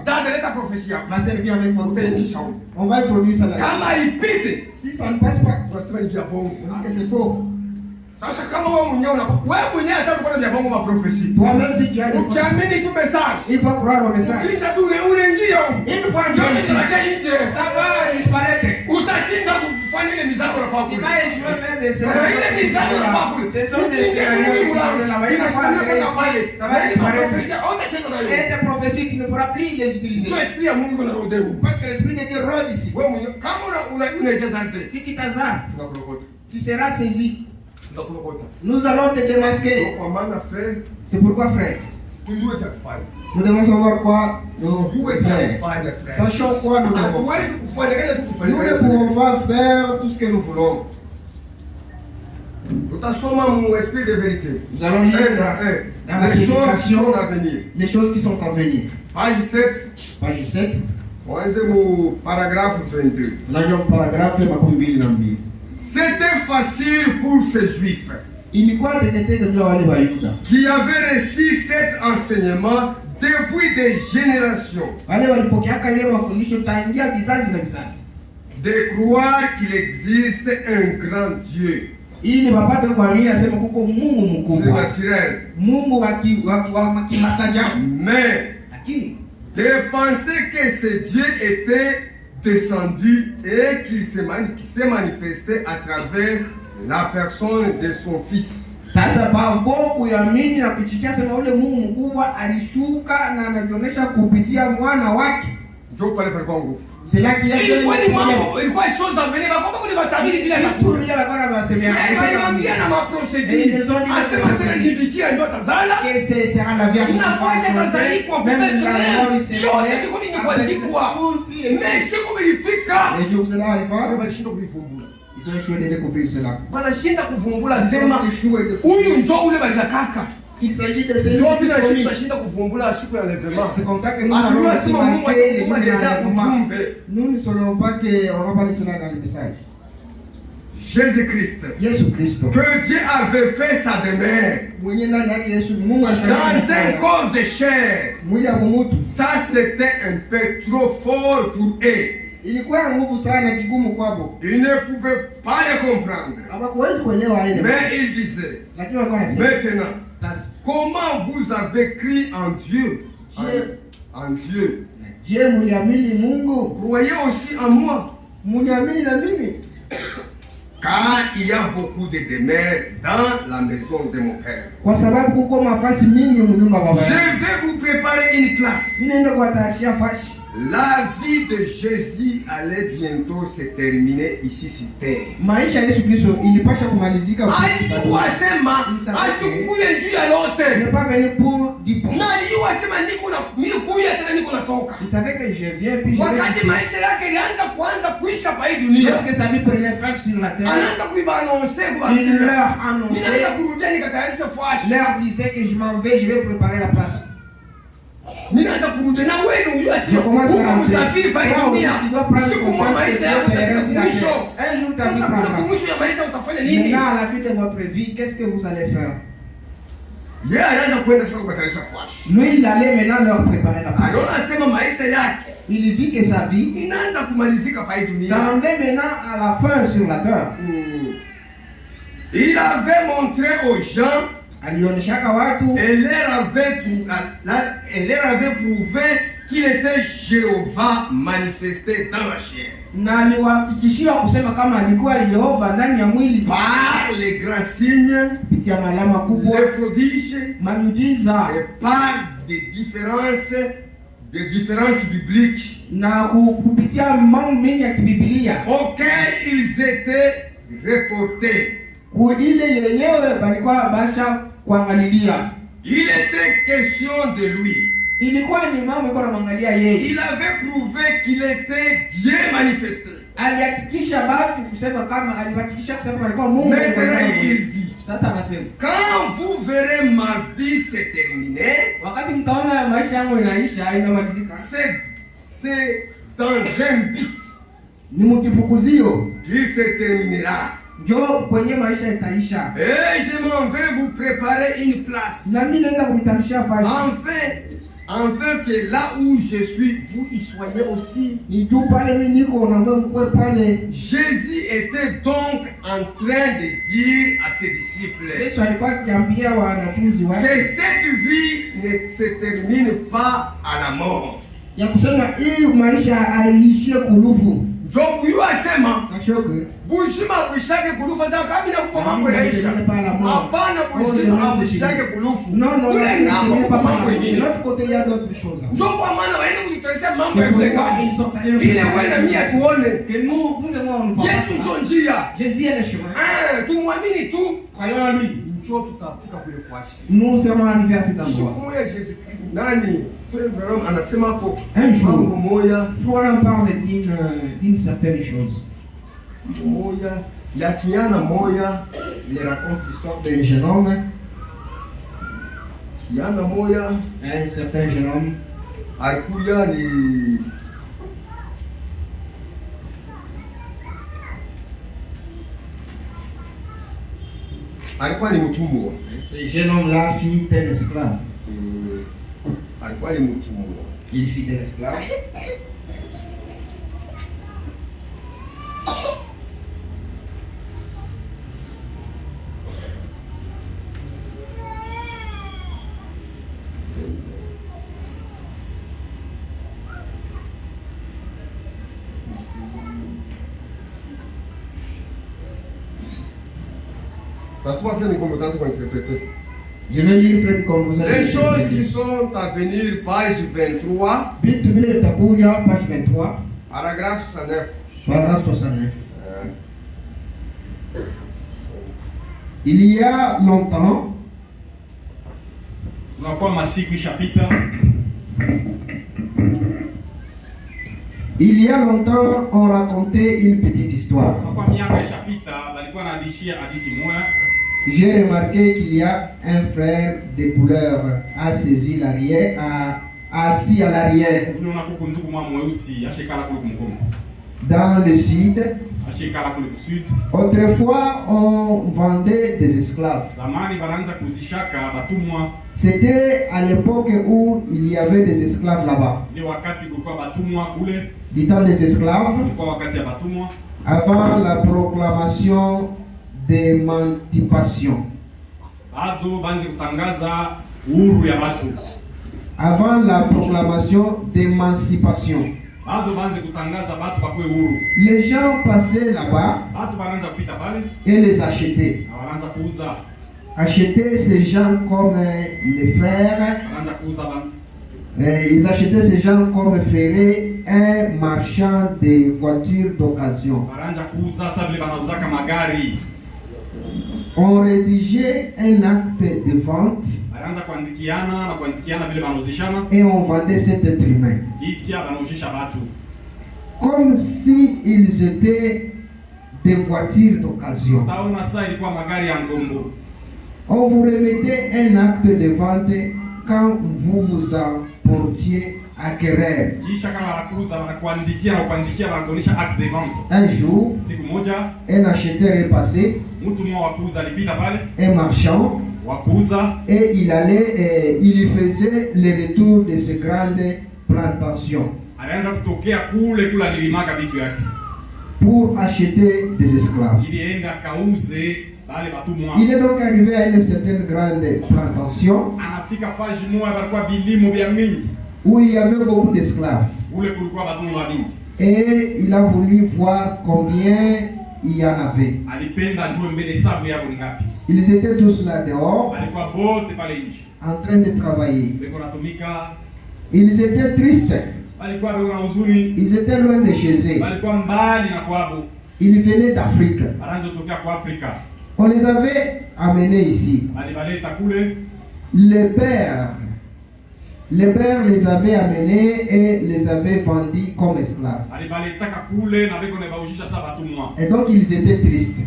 Dans ta prophétie. Va servir avec votre prophétie. On va introduire ça là. Si ça ne passe pas, c'est faux. c'est faux. Sasa kama wewe mwenyewe hata uko na bongo ma prophecy. Toi-même si tu as des ukiamini tu message, il faut croire au message. Kisha tu unaingia huko. Une fois que ça va disparaître. Utashinda kufanya ile mizako na faulu. Je vais faire des séances. Ile mizako na faulu. Ce sont des des prophéties qui ne pourra plus les utiliser. Parce que l'esprit de Dieu rôde ici. Si tu t'azardes, tu seras saisi. Nous allons te démasquer. C'est pourquoi, frère, nous devons savoir quoi nous faire. Sachons quoi nous devons faire. Nous ne pouvons pas faire tout ce que nous voulons. Nous allons lire dans la prédication les choses qui sont à venir. Page 7. Page 7. Paragraphe 22. Paragraphe 22. C'était facile pour ces Juifs qui avaient reçu cet enseignement depuis des générations de croire qu'il existe un grand Dieu. C'est naturel. Mais de penser que ce Dieu était descendu et qu'il s'est manifesté à travers la personne de son fils. Sasa bambo kuamini na kuchikia sema ule Mungu mkubwa alishuka na anajionyesha kupitia mwana wake. Ndio pale palikuwa nguvu. C'est là qu'il y a ilikuwa ni mambo, ilikuwa chose à venir, kama kuna matabiri bila pour lui la basemea. Aliambia na maprocedure. Asema tena nibikia ndio tazala. Que c'est sera la vierge. Inafanya tazali kwa peut-être. Yote ndiko nini kwa ndikwa. Mais siku ilifika. Les jours cela arriva. Balishinda kuifumbula. Ils ont échoué de découvrir cela. Banashinda kuvumbula sema huyu ndio ule balakaka. Il s'agit de ces gens qui c'est comme ça que nous allons nous ne saurons pas qu'on va parler cela dans le message. Jésus-Christ, que Dieu avait fait sa demeure dans un corps de chair, ça c'était un peu trop fort pour eux. Ils ne pouvaient pas le comprendre. Mais il disait, maintenant, comment vous avez cru en Dieu? En Dieu. Croyez aussi en moi. Car il y a beaucoup de demeures dans la maison de mon Père. Je vais vous préparer une place. La vie de Jésus allait bientôt se terminer ici sur terre. Maisha Yesu Kristo ilipasha kumalizika. Aliwasema asikukuye juu ya lote. Ne pas venir pour diplôme. Na aliwasema nikuya tena niko natoka. Vous savez que je viens puis wakati maisha yake ilianza kuanza kuisha pa hii dunia. Parce que sa vie prenait fin sur la terre. Anaanza kuiba annoncer kwa il leur annonçait. Ninaanza kurudia nikatayarisha fashi. Leur disait que je m'en vais, je vais préparer la place. Ninaanza kurudi na wewe unajua sio uko msafiri pa dunia. Siku kwa maisha yako mwisho. Sasa kuna mwisho ya maisha utafanya nini? Maintenant à la fin de votre vie, qu'est-ce que vous allez faire? Yeye anaanza kwenda sasa kutayarisha fashi. Lui il allait maintenant leur préparer la place. Alors anasema maisha yake il vit que sa vie inaanza kumalizika pa dunia. Tendait maintenant à la fin sur la terre. Il avait montré aux gens et leur avait prouvé qu'il était Jéhovah manifesté dans la chair. Par les grands signes, les prodiges, et par des différences bibliques auxquelles ils étaient reportés. Il était question de lui. Il avait prouvé qu'il était Dieu manifesté. Maintenant il dit, quand vous verrez ma vie se terminer, c'est dans un but qu'il se terminera. Et je m'en vais vous préparer une place. Enfin, afin que là où je suis, vous y soyez aussi. Jésus était donc en train de dire à ses disciples que cette vie ne se termine pas à la mort. Ndio huyu asema bushima bushake kulufa za kabila kufa mambo yaisha. Hapana, bushima bushake kulufu. Kule ngambo kwa mambo mengine. Ndio kwa maana waende kujitolesha mambo ya kule ngambo. Ile wenda mia tuone. Yesu ndio njia. Tumwamini tu. Ndio tutafika kule kwashi. Nous serons arrivés à cet endroit. Siku ya Yesu nani? Anasema hapo un jour, mambo moja. On parle d'une certaine chose. Moya, ya kijana moya, il raconte l'histoire d'un jeune homme. Kijana moya, un certain jeune homme. Alikuya ni alikuwa ni mtumwa. Ce jeune homme-là fit un esclave. Alikuwa ni mtumwa. Il fit un esclave. Je vais lire frère comme vous allez. Les choses qui sont à venir, page 23. Page 23. Paragraphe 69. Paragraphe 69. Il y a longtemps. Il y a longtemps, on racontait une petite histoire. J'ai remarqué qu'il y a un frère de couleur assis à l'arrière. Dans le sud, autrefois on vendait des esclaves. C'était à l'époque où il y avait des esclaves là-bas. Du temps des esclaves, avant la proclamation d'émancipation. Avant la proclamation d'émancipation. Les gens passaient là-bas et les achetaient. Achetaient ces gens comme les frères. Ils achetaient ces gens comme ferait un marchand de voitures d'occasion. On rédigeait un acte de vente et on vendait cet être humain comme s'ils étaient des voitures d'occasion. On vous remettait un acte de vente quand vous vous en portiez acquéreur. Un jour, un acheteur est passé, un marchand, et il faisait le retour de ces grandes plantations pour acheter des esclaves. Il est donc arrivé à une certaine grande plantation où il y avait beaucoup d'esclaves. Et il a voulu voir combien il y en avait. Ils étaient tous là dehors, en train de travailler. Ils étaient tristes. Ils étaient loin de chez eux. Ils venaient d'Afrique. On les avait amenés ici. Les pères les avaient amenés et les avaient vendus comme esclaves. Et donc ils étaient tristes.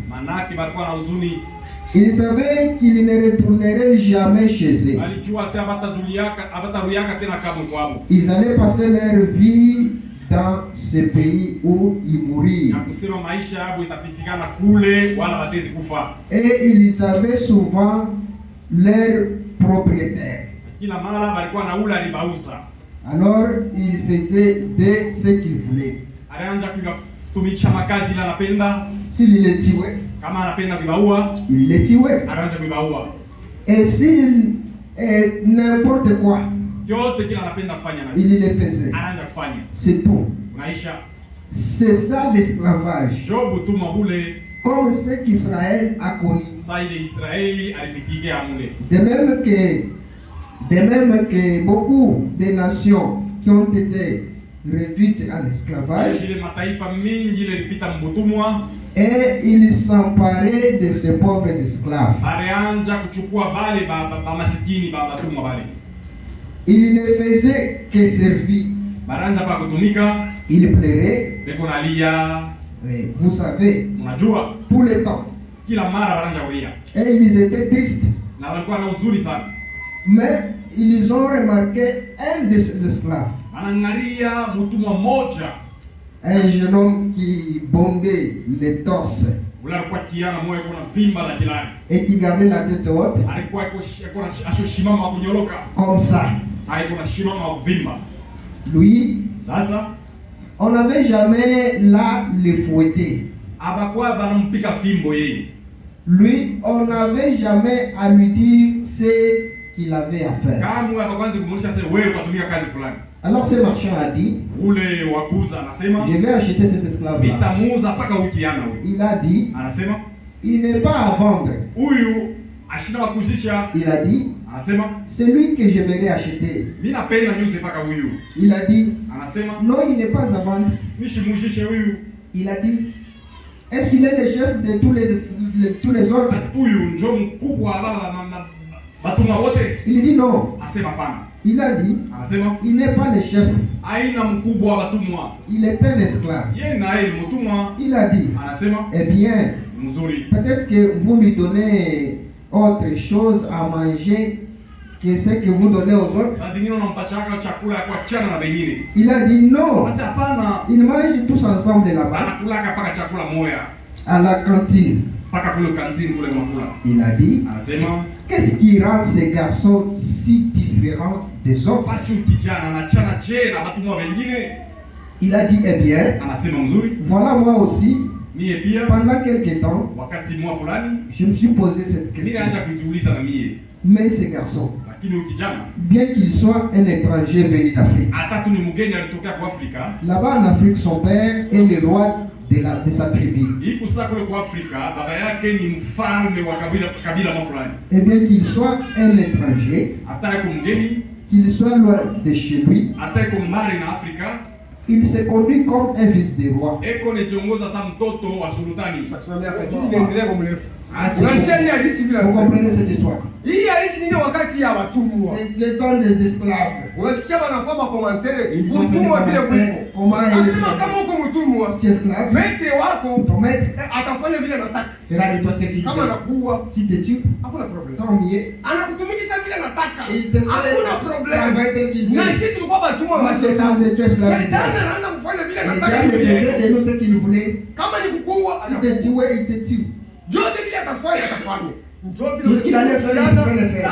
Ils savaient qu'ils ne retourneraient jamais chez eux. Ils allaient passer leur vie dans ce pays où ils mourraient. Et ils avaient souvent leur propriétaire. Alors il faisait de ce qu'il voulait. S'il le tuait, il le tuait. Et s'il n'importe quoi, il le faisait. C'est tout. C'est ça l'esclavage. Comme ce qu'Israël a connu. De même que beaucoup de nations qui ont été réduites à l'esclavage, et il s'emparait de ces pauvres esclaves. Il ne faisait que servir. Il plairait. Vous savez, tout le temps. Et ils étaient tristes. Mais ils ont remarqué un de ces esclaves. Un jeune homme qui bondait les torses et qui gardait la tête haute comme ça. Lui, on n'avait jamais là le fouetter. Lui, on n'avait jamais à lui dire ce qu'il avait à faire. Alors ce marchand a dit, je vais acheter cet esclave-là. Il a dit, il n'est pas à vendre. Il a dit, c'est lui que j'aimerais acheter. Il a dit, non, il n'est pas à vendre. Il a dit, est-ce qu'il est le chef de tous les autres? Il dit non. Il a dit, il n'est pas le chef. Il est un esclave. Il a dit, eh bien, peut-être que vous lui donnez autre chose à manger que ce que vous donnez aux autres. Il a dit non. Ils mangent tous ensemble là-bas à la cantine. Il a dit, qu'est-ce qui rend ces garçons si différents des autres? Il a dit, eh bien, voilà moi aussi, pendant quelque temps, je me suis posé cette question. Mais ces garçons, bien qu'ils soient un étranger venu d'Afrique, là-bas en Afrique, son père est le roi de sa tribu. Et bien qu'il soit un étranger, qu'il soit loin de chez lui, il se conduit comme un fils de roi. Vous comprenez cette histoire? C'est le temps des esclaves. Ils ont fait comment tu es esclave, ton maître fera de toi ce qu'il veut. Si tu tues, tant mieux. Il te fait tel qu'il veut. Moi, c'est ça, vous êtes esclave. Il te nous ce qu'il voulait. Si tu tues, il te tue. Tout ce qu'il allait faire, il pouvait le faire.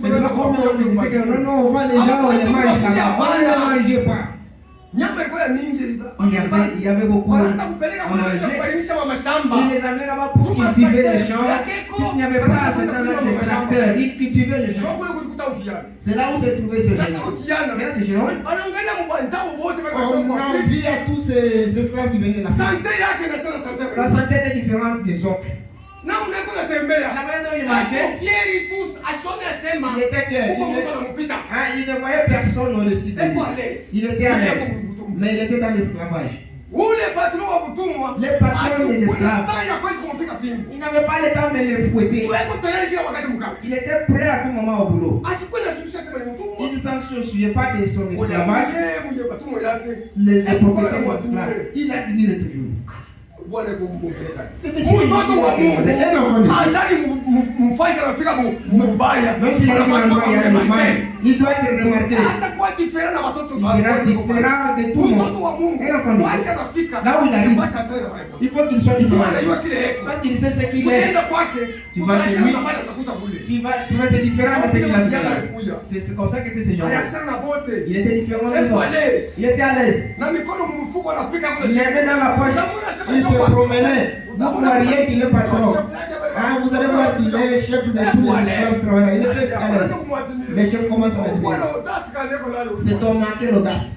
Maintenant, non, on voit les gens, on les mange là-bas. On ne les mangeait pas. Il y avait beaucoup à manger. Ils les amenaient là-bas pour cultiver les champs. S'il n'y avait pas assez de tracteurs, ils cultivaient les champs. C'est là où se trouvaient ces gens. Regarde ces gens. On envie à tous ces esclaves qui venaient là. Sa santé était différente des autres. La manière dont il marchait, il était fier. Il ne voyait personne au-dessus de lui. Il était à l'aise. Mais il était dans l'esclavage. Les patrons des esclaves, il n'avait pas le temps de les fouetter. Il était prêt à tout moment au boulot. Il ne s'en souciait pas de son esclavage. Le propriétaire des esclaves, il admirait toujours. Mtoto wa Mungu hataki mfanye rafika mbaya. Il doit être remarqué. Atakuwa different na watoto wa Mtoto wa Mungu. Fanya rafika. Là où il arrive, il faut qu'il soit différent. Parce qu'il sait ce qu'il est. Tu vas chez lui, tu vas être différent de ce qu'il a fait. C'est comme ça que ces gens-là. Il était différent des autres. Il était à l'aise. Il avait dans la poche, il se promenait. Vous voyez qu'il est patron. Vous allez voir qu'il est chef de tous les esclaves travailleurs. Il était à l'aise. Les chefs commencent à le dire. C'est homme manqué l'audace.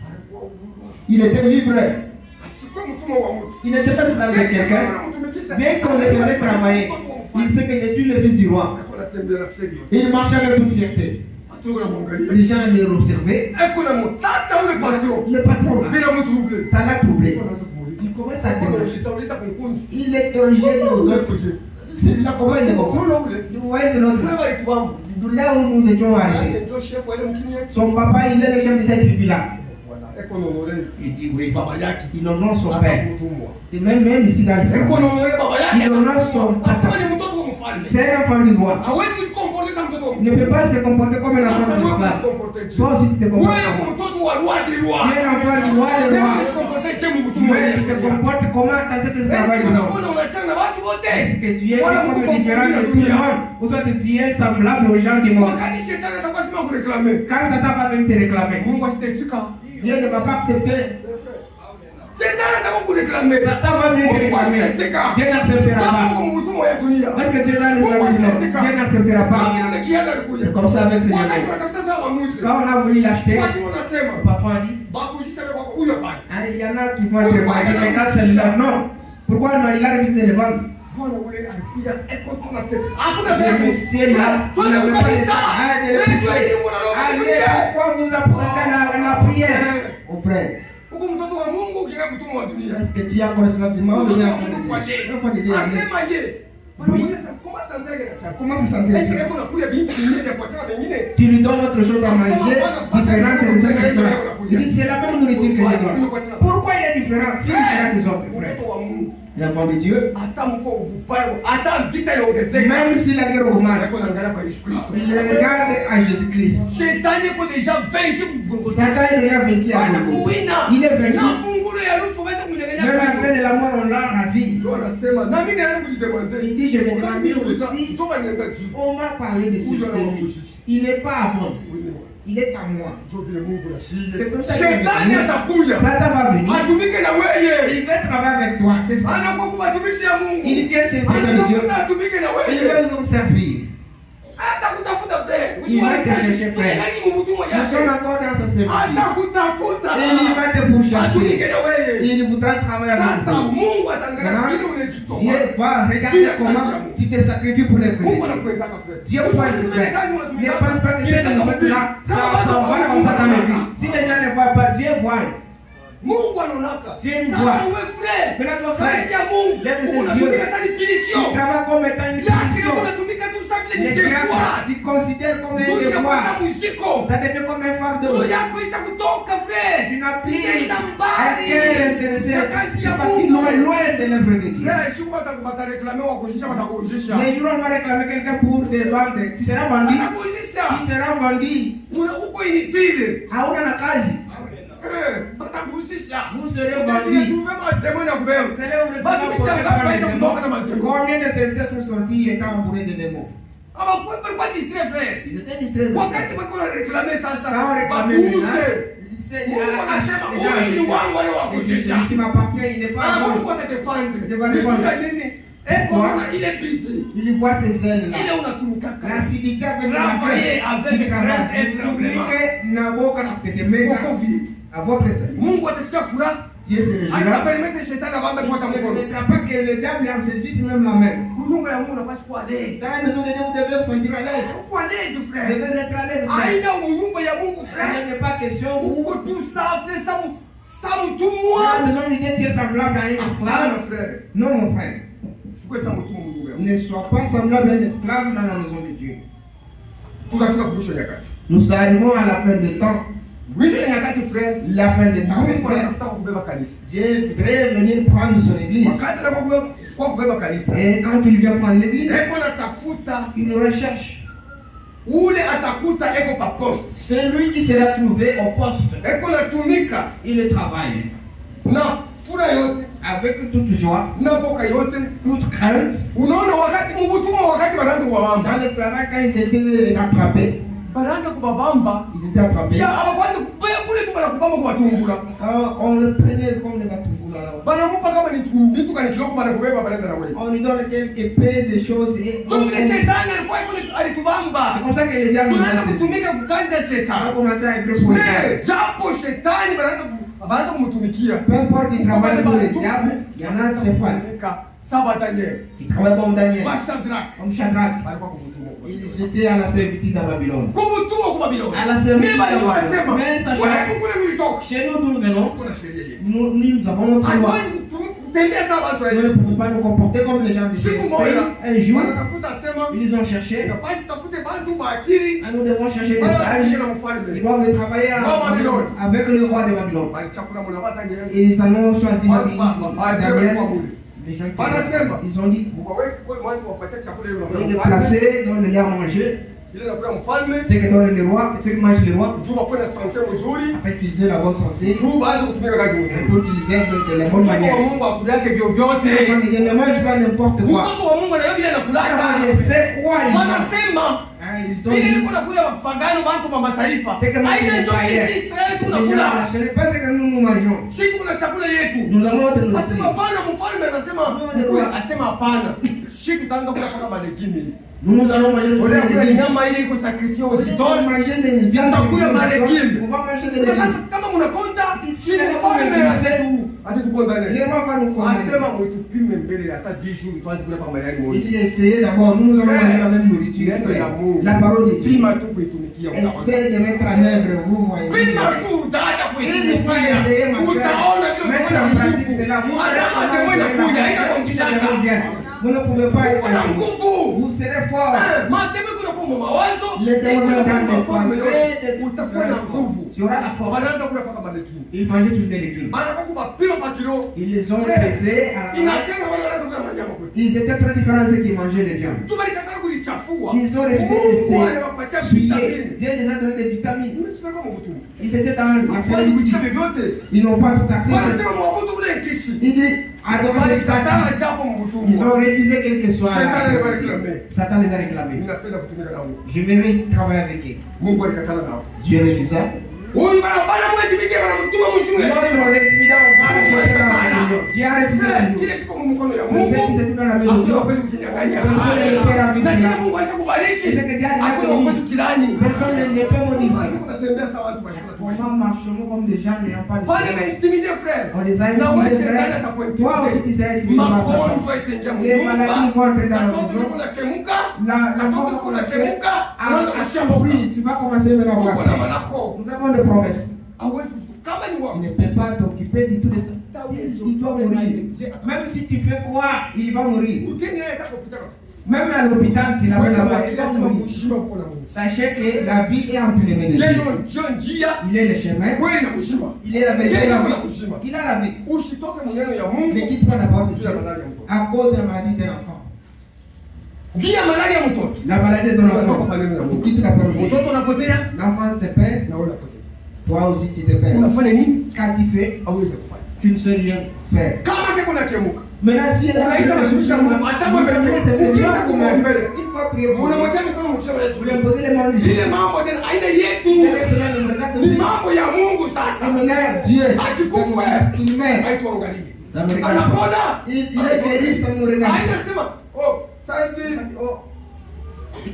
Il était libre. Il n'était pas esclave de quelqu'un. Bien qu'on le faisait travailler, il sait que je suis le fils du roi. Il marchait avec toute fierté. Les gens l'observaient. Le patron, ça l'a troublé. Il commence à demander. Il est originaire aux autres. Celui-là, comment il est comme ça? Vous voyez, c'est notre. Là où nous étions arrivés. Son papa, il est le chef de cette tribu-là. Il dit oui. Il honore son père. C'est même ici dans l'Israël. Il honore son papa. C'est un enfant du roi. Il ne peut pas se comporter comme un enfant du roi. Toi aussi tu te comportes comme un enfant du roi. Mais il te comporte comment dans cet esclavage? Est-ce que tu es comme différent de tout le monde? Ou soit tu es semblable aux gens du monde? Quand Satan va venir te réclamer, Dieu ne va pas accepter. Satan va venir te réclamer. Dieu n'acceptera pas. Parce que Dieu va nous accepter. Dieu n'acceptera pas. C'est comme ça avec ces gens. Quand on a voulu l'acheter, le patron a dit, il y en a qui vont être vendus, mais quand c'est là, non. Pourquoi il a refusé de les vendre? Le monsieur là, il n'avait pas les pourquoi vous approchez la prière, mon frère? Est-ce que tu as correspondant? Comment se sentait? Tu lui donnes autre chose à manger différente de ce que tu as. Il dit c'est la même nourriture que je donne. Pourquoi il est différent? C'est différent des autres, frère. L'enfant de Dieu, même si la guerre augmente, il regarde à Jésus-Christ. Satan est déjà vaincu. Il est vaincu. Même après de la mort, on l'a ravi. Il dit, je vais demander aussi. On m'a parlé de ce. Il n'est pas à moi. Il est à moi. C'est comme ça que Satan va venir. Il veut travailler avec toi. Il vient se servir de Dieu. Il veut vous servir. Il va te chercher, frère. Nous sommes encore dans ce service. Il va te pourchasser. Il voudra travailler avec toi. Dieu va regarder comment tu te sacrifies pour les frères. Dieu va le faire. Ne pense pas que cette nouvelle-là, ça va comme ça dans la vie. Si les gens ne voient pas, Dieu voit. Dieu nous voit. Mais notre frère, lève les yeux. Il travaille comme étant une punition. Tu considères comme un devoir. Ça devient comme un fardeau. Tu n'as plus à être intéressé. Tu es loin de l'œuvre de Dieu. Les jours où on va réclamer quelqu'un pour te vendre, tu seras vendu. Tu seras vendu. Hauna na kazi. Vous serez vendus. Combien de serviteurs sont sortis étant entourés de démons? Pourquoi distrait, frère? Ils étaient distraits. Quand on réclamait ça, il m'appartient, il n'est pas bon. Il est petit. Il voit ses ailes là. La syndicat veut travailler avec à votre salut. Dieu se réjouira. Il ne permettra pas que le diable en saisisse même la main. Dans la maison de Dieu, vous devez vous sentir à l'aise. Vous devez être à l'aise, frère. Il n'est pas question. Dans la maison de Dieu, tu es semblable à un esclave. Non, mon frère. Ne sois pas semblable à un esclave dans la maison de Dieu. Nous arrivons à la fin du temps. La fin des temps. Dieu voudrait venir prendre son église. Et quand il vient prendre l'église, il recherche. Celui qui sera trouvé au poste. Il travaille. Avec toute joie, toute crainte. Dans l'esclavage, quand ils étaient attrapés, ils étaient attrapés. On le prenait comme les Batumbula. On lui donne quelques peu de choses. C'est comme ça que les diables ont commencé à être fouettés. Peu importe qui travaille pour les diables, il y en a qui se font. Qui travaillent comme Daniel, comme Shadrach. Ils étaient à la servitude à Babylone. À la servitude à Babylone. Mais sachez, chez nous, nous venons, nous avons notre loi. Nous ne pouvons pas nous comporter comme les gens du pays. Un jour, ils ont cherché. Nous devons chercher des sages. Ils doivent travailler avec le roi de Babylone. Et ils en ont choisi Daniel. Les gens ils ont dit, ils les placer dans le lieu à manger. C'est que dans le roi, c'est que mange le roi. Afin qu'ils aient la bonne santé. Pour qu'ils aient de la bonne manière. Ils ne mangent pas n'importe quoi. Ils savent quoi ils mangent. Ils ont dit, c'est que ce n'est pas ce que nous mangeons. Nous avons notre nourriture. Nous allons manger des légumes. On va manger des viandes. On va manger des légumes. Les rois vont nous condamner. Il essayait d'abord, nous allons manger la même nourriture. La parole de Dieu. Essayez de mettre en œuvre, vous voyez. Il faut essayer, ma soeur. Mettre en pratique cela. Vous ne pouvez pas être là. Vous serez fort. Les démons dans les pensées, tu auras la force. Ils mangeaient tous les légumes. Ils les ont pesés. Ils étaient très différents de ceux qui mangeaient les viandes. Ils ont refusé. Dieu les a donné des vitamines. Ils étaient dans la servitude. Ils n'ont pas tout accepté. Il dit, adorer les statues. Ils ont refusé quel que soit. Satan les a réclamés. Je vais travailler avec eux. Dieu refusa. Dieu a refusé. C'est dans la maison. Personne ne peut modifier. Comment marchons comme des gens n'ayant pas de frère. On les a intimidés, frère. Toi aussi tu seras intimidé par Satan. Les maladies vont entrer dans la maison. La mort va commencer à souffrir. Tu vas commencer à voir. Nous avons des promesses. Il ne peut pas t'occuper de tout ça. Il doit mourir. Même si tu fais quoi, il va mourir. Même à l'hôpital, il va mourir. Sachez que la vie est entre les mains de Dieu. Il est le chemin. Il est la vérité. Il a la vie. Ne quitte pas la parole de Dieu à cause de la maladie de l'enfant. La maladie de l'enfant. Quitte la parole de Dieu. L'enfant se perd. Toi aussi tu te perds. Quand tu fais, tu ne sais rien faire. Maintenant si elle a il faut prier pour lui. Vous lui imposez les mains de Dieu. Dieu, il met. Il est guéri sans nous regarder.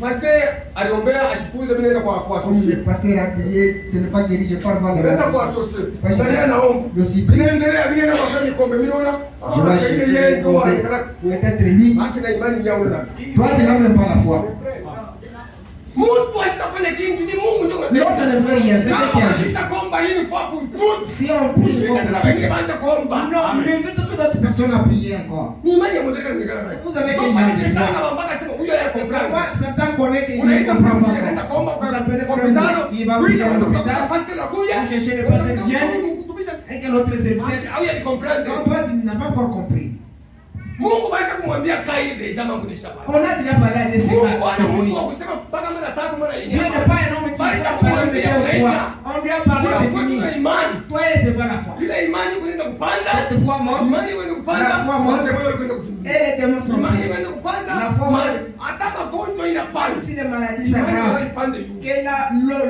Parce que aliombea ashitunze mimi naenda kwa associé. Pasteur a prié, ce n'est pas guéri, je parle pas la kwa associé. Vinaendelea vinaenda kwa kombe mimi naona ile yetu peut-être lui. Akina imani yao na. Toi tu n'as même pas la foi. Mtu asitafanya kitu ni Mungu ndio anataka. Ndio anafanya sasa komba hii ni kwa kutu. Si on prie. Usitende na wengine baanze kuomba. Non, ne invite pas d'autres personnes. Si on a prié encore. Ni imani ya motaka mnikana. Vous avez Donc déjà c'est ça kama mpaka sema huyo ya comprendre. Certains connaissent qu'il Unaita ne comprend familia pas. nenda kuomba Vous appelez kwa frère, vitano. il va vous dire au hôpital. Pasteur la kuya. Vous cherchez le pasteur vienne. Et que l'autre serviteur. Ah oui, il comprendre. Il n'a pas encore compris. Mungu baisha kumwambia Kaini deja mambo ni shaba. On a déjà parlé de ça. Mungu ana mtu wa kusema mpaka mara tatu mara nne. Dieu n'est pas un homme qui Baisha parle kumwambia unaisha. On lui a parlé Kuna c'est fini. tuna imani. Toi c'est pas la foi. Ile imani kwenda kupanda. Cette foi morte. Imani kwenda kupanda. La foi morte. Wewe kwenda kukimbia. Et les démons sont Imani morts. kwenda kupanda. La foi morte. Hata magonjwa inapanda. Si les maladies Imani s'aggravent. ipande yule. Que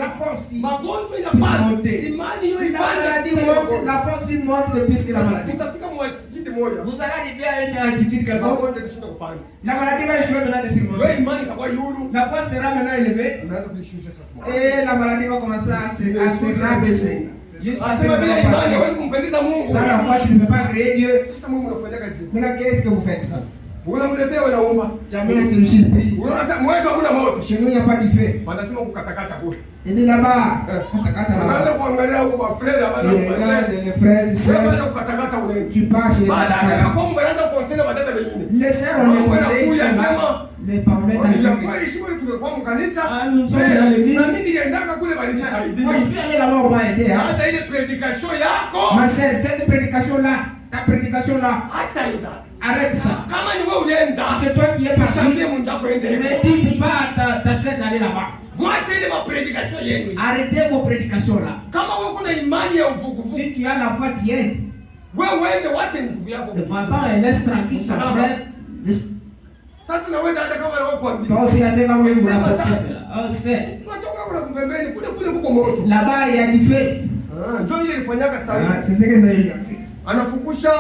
la force Magonjwa inapanda. monte. Imani hiyo La maladie monte. La force monte de plus que la maladie. Tutafika mwatiti moja. Vous allez arriver à une altitude quelconque. Magonjwa yanashinda kupanda. La maladie va échouer maintenant de Wewe surmonter. imani itakuwa yulu. La force sera maintenant élevée. Unaanza kuishusha sasa. Et la maladie va commencer à se rabaisser. Jusqu'à ce que Asema bila imani vous hawezi kumpendeza Mungu. sans la foi, tu ne peux pas créer Dieu. Sasa Mungu anafanya kazi. Maintenant, qu'est-ce que vous faites? Unamletea unaomba. Jamais celui-ci le prie. Unaanza mwetu hamna moto. Chez nous, il n'y a pas de feu. Wanasema kukatakata kule. Il dit là-bas, Unaanza kuangalia huko kwa Fred hapana il regarde les frères et Sema sœurs. ndio kukatakata unaenda. Tu pars chez les Baada ya frères. kwa mbaanza kuosema badala wengine. Les sœurs, on les conseille seulement les parlements Ndio dans kweli shimo tulikuwa mkanisa. Ah, nous sommes dans l'église. Na mimi niliendaka kule walinisaidia. Moi, je suis allé là-bas, on m'a aidé. Hein. Hata ile predication yako. Ma sœur, cette prédication-là, ta prédication-là, Acha hiyo dada. arrête ça. Kama ni wewe ulienda. C'est toi qui es parti. Usiambie mwenzako ende. Ne dis pas à ta sœur d'aller là-bas. Moi c'est ile ma prédication yenu. Arrêtez vos prédications-là. Kama wewe kuna imani ya uvuguvugu. Si tu as la foi, tu aides. Wewe uende wache ndugu yako. Ne va pas et laisse tranquille ton frère. Sasa na wewe dada kama wewe kuambia. Toi aussi, c'est comme vous l'apportez cela. Oh, c'est. Unatoka kuna kupembeni kule kuko moto. Là-bas, il y a du feu. Ndio ile ilifanyaka sasa. C'est ce que ça veut dire. Anafukusha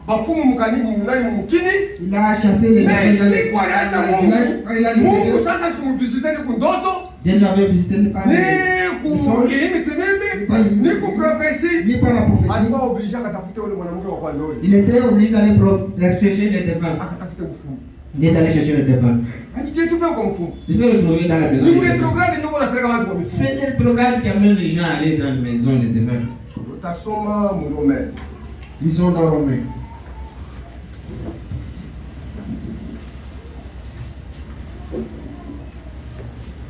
bafumu mkanini mnani mkini. Il a chassé les Mais kwa aliacha Mungu. il a Mungu sasa sikumvisiteni kundoto. Dieu l'avait visité ni par Ni kuhubiri mimi ni kuprofesi. Ni par la prophétie. Alikuwa obligé akatafute yule mwanamke wa kwanza yule. Il était obligé d'aller chercher les défunts. Akatafute mfumu. Il est allé chercher les défunts. Alijetupa kwa mfumu. Il s'est retrouvé dans la maison. Ni retrograde ndio unapeleka watu kwa mfumu. C'est le rétrograde qui amène les gens à aller dans la maison des défunts. Utasoma Mrome. Lisons dans Romains.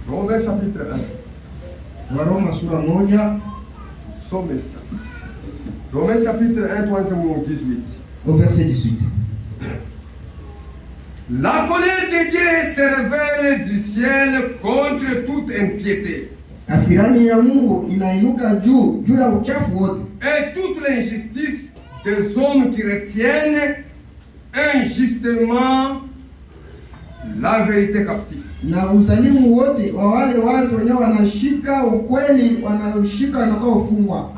Romains chapitre 1. Waroma sura moja. Some ça. Romains chapitre 1, tuanze mu 18. Au verset 18. La colère de Dieu se révèle du ciel contre toute impiété Hasirani ya Mungu inainuka juu ya uchafu wote et toute l'injustice des hommes qui retiennent injustement la vérité captive. na uzalimu wote wa wale watu wenyewe wanashika ukweli, wanashika wanakuwa ufungwa.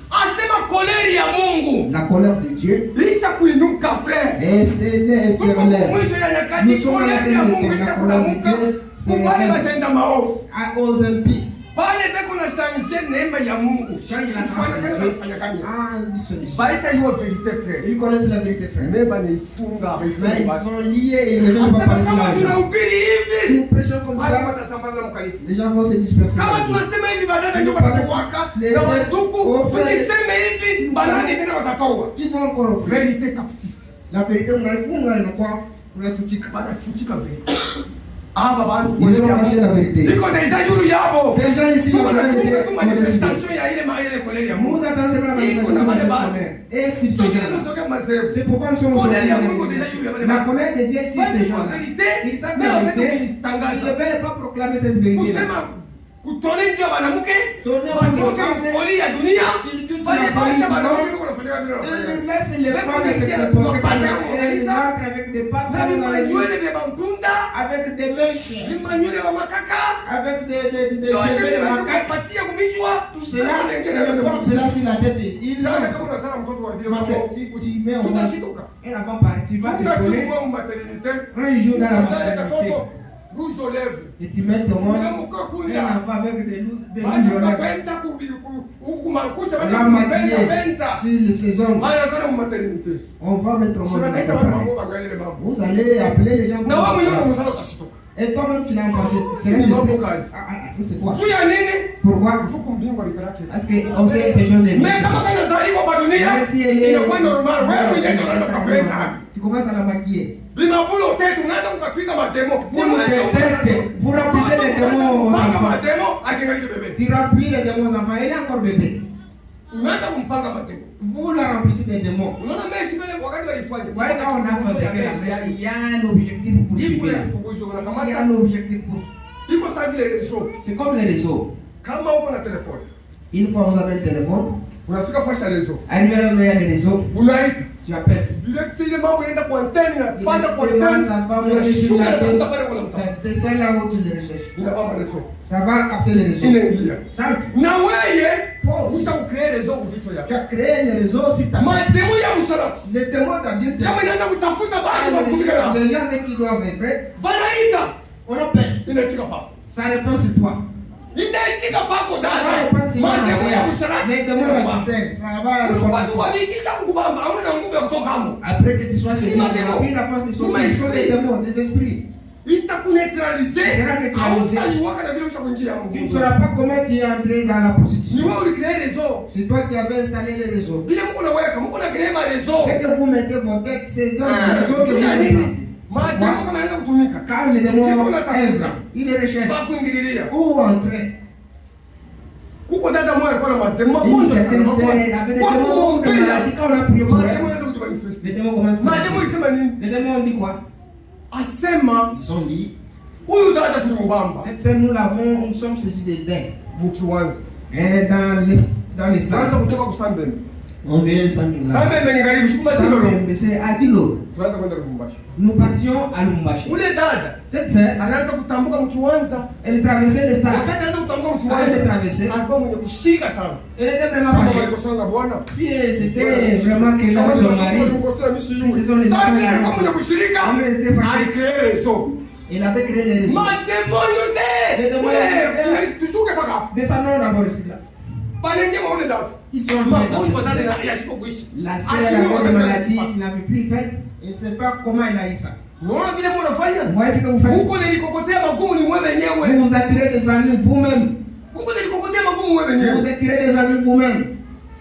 Asema kolera ya Mungu. La colère de Dieu. Lisha kuinuka frère. Et c'est les relève. Nous sommes à la fin de la colère de Dieu. Kubali watenda maovu. Aux impies. Pale beko na changer neema ya Mungu. Change la grâce. Ah, Baisha hiyo vérité frère. Ils connaissent la vérité frère. Neba ni funga abisa. Ils sont liés et ils ne veulent pas parler de l'argent. Tunahubiri hivi. Nous prêchons comme ça. Les gens vont se disperser. Kama tunasema hivi badala ndio watatoka. Na watuku tukisema hivi banani tena watatoa. Ils vont encore vérité captive. La vérité unaifunga inakuwa unafutika. Banafutika vérité. Ils ont caché la vérité. Ces gens ici ont manifestation ya ile maile kolera ya Mungu. Nous attendons cette manifestation. Et si ces gens, c'est pourquoi nous sommes aujourd'hui. La colère de Dieu sur ces gens. Ils savent la vérité. Ils ne veulent pas proclamer cette vérité. Kutole ndio banamuke batoke mfoli ya dunia bali bacha banamuke biko nafanya ils laissent les femmes se comporter ils entrent avec des pantalons avec des mèches avec des cheveux de macaque tout cela ils portent cela sur la tête ils ont si tu mets au monde et avant partir tu vas te coller un jour dans la maternité. Rouge aux lèvres. Et tu mets ton monde et on va avec des rouges aux lèvres. La maquillée sur les saisons. On va mettre au monde. Vous allez appeler les gens. Et toi-même qui n'as pas fait, c'est ça c'est quoi? Pourquoi? Parce qu'on sait ces gens de Mais si elle est normal, tu commences à la maquiller. Vous remplissez les démons aux enfants. Tu remplis les démons aux enfants, elle est encore bébé. Vous la remplissez des démons. Voyez quand on a fait il y a un objectif pour suivre. Il y a un objectif pour. C'est comme les réseaux. Une fois vous avez un téléphone, arrivé à l'endroit des réseaux, tu appelles. C'est là où tu les recherches. Ça va capter les réseaux. Tu as créé les réseaux si tu as les démons d'adultes. Les gens avec qui doivent être, on appelle. Ça répond sur toi. Après que tu sois saisi, la force des démons, des esprits. Tu ne sauras pas comment tu es entré dans la prostitution. C'est toi qui avais installé les réseaux. C'est que vous mettez vos têtes, c'est dans les réseaux que vous mettez. Quand les démons œuvrent, ils les recherchent. Où entrer? Une certaine scène, il avait des démons de maladie. Quand on a prié pour elle, les démons commencent à dire. Les démons ont dit quoi? Ils ont dit, cette scène nous l'avons, nous sommes saisis de dingue. Et dans l'islam, on vient de Sambin. C'est à Dilo. Nous partions à Lumbashi. Cette sœur, elle traversait le stade. Elle traversait. Elle était vraiment fâchée. Si c'était vraiment qu'elle avait son mari, si ce sont les enfants, elle était fâchée. Il avait créé les réseaux. Descendons d'abord ici là. Ils sont entrés dans cette scène. La sœur avait une maladie qui n'avait plus faite et ne sait pas comment elle a eu ça. Vous voyez ce que vous faites? Vous vous attirez des ennuis vous-même. Vous vous attirez des ennuis vous-même.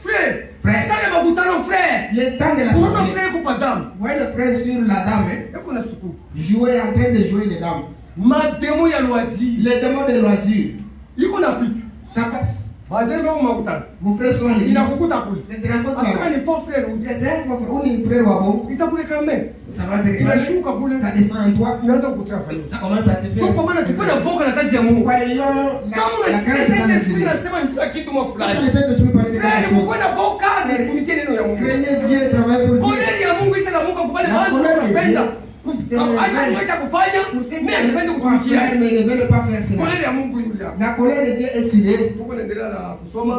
Frère, le temps de la santé. Vous voyez le frère sur la dame, jouer en train de jouer les dames. Les démons de loisirs. Ça passe. Vos frères sont les fils. C'est de la faute. C'est un faux frère. On est frère ou bon. Ça va te réclamer. Ça descend en toi. Ça commence à te faire. Voyons la grâce de Dieu. Craignez Dieu et travaillez pour Dieu. Mais ne veulent pas faire cela. La colère de Dieu est sur eux.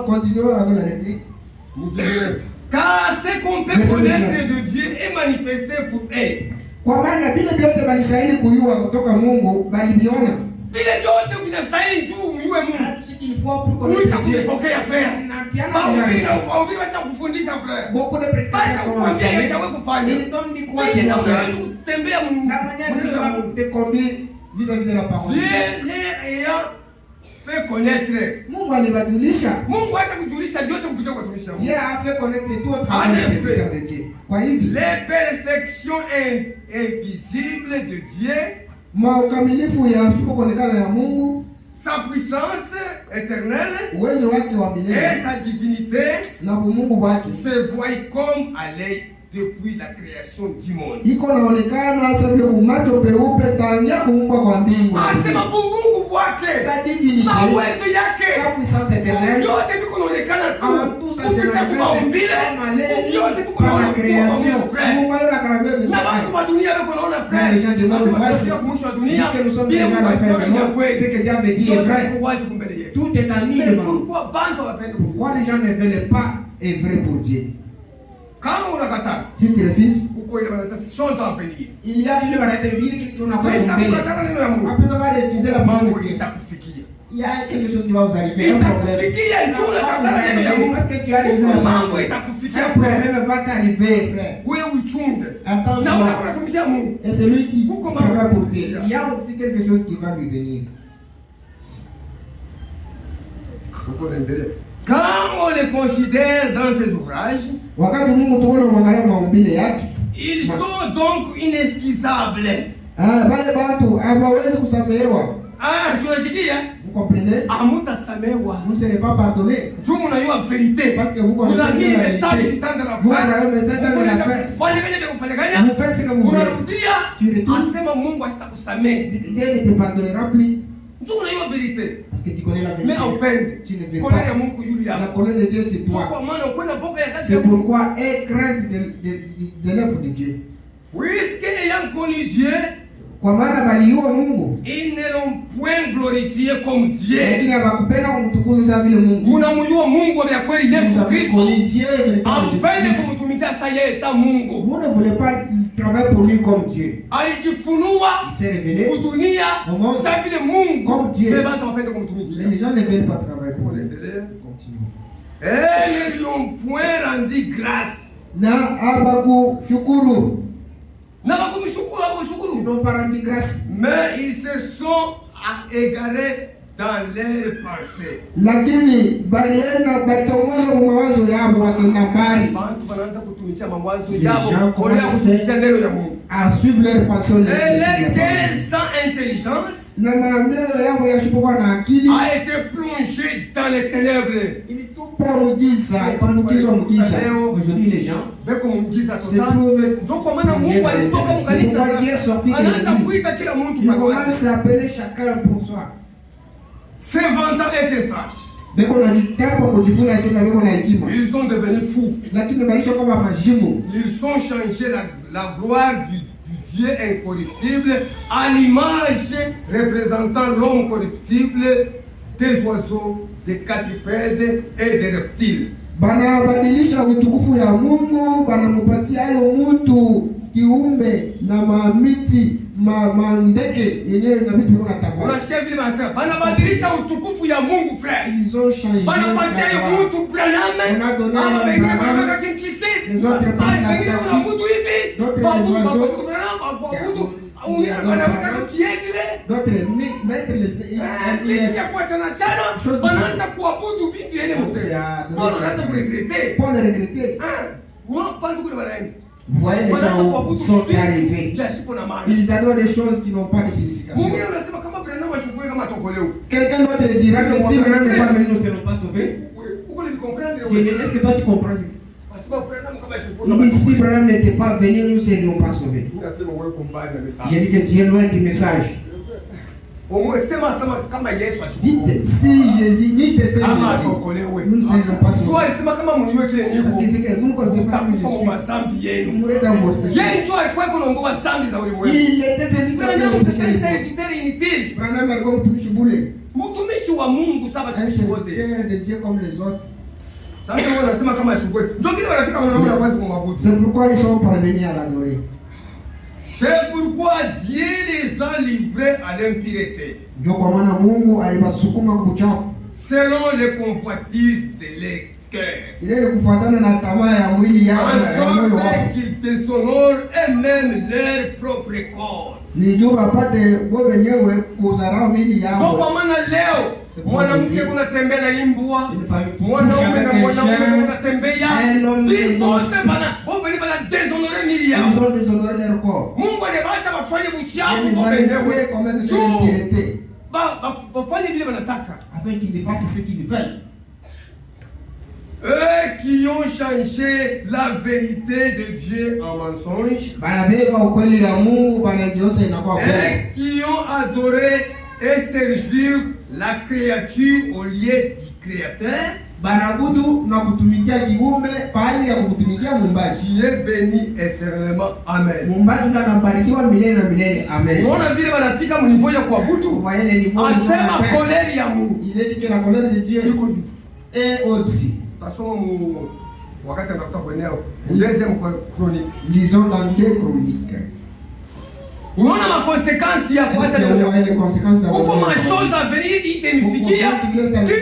Continuons avec la lecture. Car ce qu'on peut connaître de Dieu est manifesté pour eux. Kwa maana vile vyote walistahili kujua kutoka Mungu waliviona. Vile vyote vinastahili juu mjue Mungu. Ulipokea fare. Wahubiri wacha kufundisha frère. Basi kuambia yeye chawe kufanya. Yeye na kutembea vis-à-vis de la parole. Dieu ayant fait connaître. Mungu aliwajulisha. Mungu acha kujulisha yote kupitia kwa tumishi wake. Dieu a fait connaître tout au travers des serviteurs de Dieu. Kwa hivi les perfections invisibles de Dieu, maukamilifu ya kuonekana ya Mungu, sa puissance éternelle, uwezo wake wa milele, et sa divinité, na Mungu wake se voient comme à l'œil depuis la création du monde. Iko naonekana sasa vile umacho peupe tangia kuumbwa kwa mbingu. Asema Mungu wake. Sa divinité. Na uwezo yake. Sa puissance éternelle. Yote biko naonekana tu. Kupisa kumaumbile. Yote tuko naona création. Mungu ana karabia de. Na watu wa dunia wako naona frère. Asema kwa mwisho wa dunia. Bila c'est que Dieu avait dit est vrai. Tout est en nous devant. Pourquoi les gens ne veulent pas œuvrer pour Dieu? Kama unakataa, si tu refuses, uko ile wanataka chose à venir. Il y a ile wanataka vile kitu unafanya mbele. Ukakataa neno ya Mungu. Après avoir refusé la parole de Dieu, itakufikia. Il y a quelque chose qui va vous arriver. Un problème. Itakufikia ndio unakataa neno ya Mungu. Parce que tu as des mambo itakufikia. Un problème va t'arriver, frère. Wewe uchunge. Attends, Na unatumikia Mungu. et celui qui travaille pour Dieu, il y a aussi quelque chose qui va lui venir. Quand on les considère dans ces ouvrages, Wakati Mungu tuone mwangalia maumbile yake, ils sont donc inesquisables. Wale watu hawawezi kusamehewa. Tunasikia? Vous comprenez? Hamutasamehewa. Vous ne serez pas pardonné. Tu mnajua vérité. Parce que vous Kuna connaissez nini la message vérité. kitanda la Vous avez le message dans la fin. Fanya vile vya kufanya gani? Vous faites ce que vous voulez. Tu Unarudia, retournes. asema Mungu asitakusamehe. Dieu ne te pardonnera plus. Tu unajua vérité. Parce que tu connais la vérité. Mais haupende. Tu ne veux Kolera pas. ya Mungu yule La hapo. colère de Dieu, c'est toi. Kwa maana ukwenda boka ya kazi C'est ya Mungu. pourquoi aie crainte de l'œuvre de Dieu. Puisque ayant connu Dieu, Kwa maana baliua Mungu, ils ne l'ont point glorifié comme Dieu. lakini hawakupenda kumtukuza sawa vile Mungu. Munamjua Mungu wa kweli Yesu Vous avez Kristo. connu Dieu, mais pas Ampende Jésus. kumtumikia sa yeye sa Mungu. Vous ne voulez pas travailler pour lui comme Dieu. Alijifunua Il s'est révélé. kudunia Mungu. sa vile Mungu. Comme Dieu. Mais watu wapende Mais kumtumikia. les gens ne veulent pas travailler pour lui. Continue. Et ne lui ont point rendu grâce. Na hawakushukuru. Na wakumshukuru hapo Ils shukuru. n'ont pas rendu grâce. Mais ils se sont égarés dans leurs pensées. Lakini balienda batongoza mawazo yao wakenda mbali. Bantu wanaanza kutumikia mawazo Les yao gens kwa ya commencent kutumikia neno ya Mungu. à suivre leur passion. Et leur cœur sans intelligence Na maambio yao yasipokuwa na akili a été plongé dans les ténèbres. ilitupa mugiza, ikamugizwa mugiza. Aujourd'hui les gens Beko mungiza se total. trouvent Ndio kwa maana Mungu alitoka mkanisa. Anaanza kuita kila mtu il kwa kwake. commence à appeler chacun pour soi. Se vantant être sage. Beko na kitabu kujifuna sema beko na hekima. Ils sont devenus fous. Lakini maisha kama majimu. Ils ont changé la gloire du Dieu incorruptible à l'image représentant l'homme corruptible, des oiseaux, des quadrupèdes et des reptiles. Banabadilisha utukufu ya Mungu, banamupatia hayo mtu kiumbe na mamiti mandege yenyewe na vitu viko natambaa. Unasikia vile wanasema banabadilisha utukufu ya Mungu frère. Ils ont changé. Banapatia hiyo mtu Branham. Ama wengine wanaweka kinkisi. Wengine wana mtu hivi. Babu Branham, babu wanaweka kiegle. D'autres mettre Kitu ya kwa sana chana. Wanaanza kuabudu vitu yene mzee. Wanaanza kuregrete. Pour le regretter. Unapanda kule wanaenda. Vous voyez les gens sont arrivés. Ils adorent des choses qui n'ont pas de signification. Quelqu'un d'autre te dira que si Branham n'est pas venu, nous ne serons pas sauvés. Est-ce que toi tu comprends ce que il dit si Branham n'était pas venu, nous ne serions pas sauvés. J'ai dit que tu es loin du message. Dites si Jésus ni t'était Jésus, nous ne serions pas sauvés. Parce que c'est que vous ne connaissez pas ce que je suis. Vous mourrez dans vos péchés. Il était celui qui a fait Branham est comme tout chiboulé. Un serviteur de Dieu comme les autres. C'est pourquoi ils sont parvenus à l'adorer. C'est pourquoi Dieu les a livrés à l'impureté. Selon les convoitises de leur cœur. En sorte qu'ils déshonorent eux-mêmes leur propre corps. Donc kwa maana leo mwanamke kunatembea na imbwa, mwanaume na mwanaume kunatembea, vipote bana déshonorer mili yao. Mungu alibacha wafanye buchafu kwa wenyewe. Wafanye vile wanataka. Afin qu'ils fassent ce qu'ils veulent. Eux qui ont changé la vérité de Dieu en mensonge. Et qui ont adoré et servi la créature au lieu du Créateur. Qui est béni éternellement. Amen. On a vu les maladies comme niveau ya kuabudu. Asema kolera ya Mungu. Il est dit que la colère de Dieu est au-dessus. Deuxième chronique. Lisons dans 2 Chroniques. Unaona makonsekansi ya kuacha neno la Mungu. Huko mashoza à venir itanifikia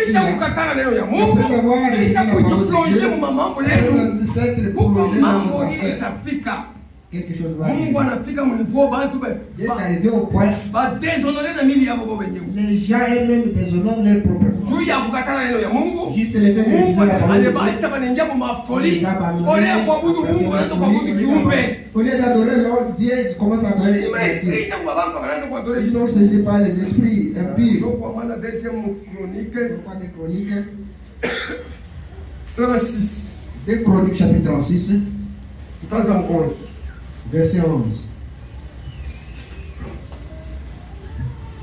kisha kukatana neno ya Mungu, kisha kujiplonge mu mambo yetu. Huko mambo itafika. Mungu anafika mnivo bantu ba déshonorer na mili yabo bo wenyewe. Les gens eux-mêmes déshonorent leur propre. Juu ya kukatana neno ya Mungu. Juste le fait de Mungu anabaacha banaingia mu mafoli. Ole kuabudu Mungu wanaanza kuabudu kiumbe. Au lieu d'adorer leur Dieu, ils commencent à adorer les esprits. Ils sont saisis par les esprits impurs. Donc on va la deuxième chronique. Pourquoi des chroniques 36. Des chroniques chapitre 36. 11. Verset 11.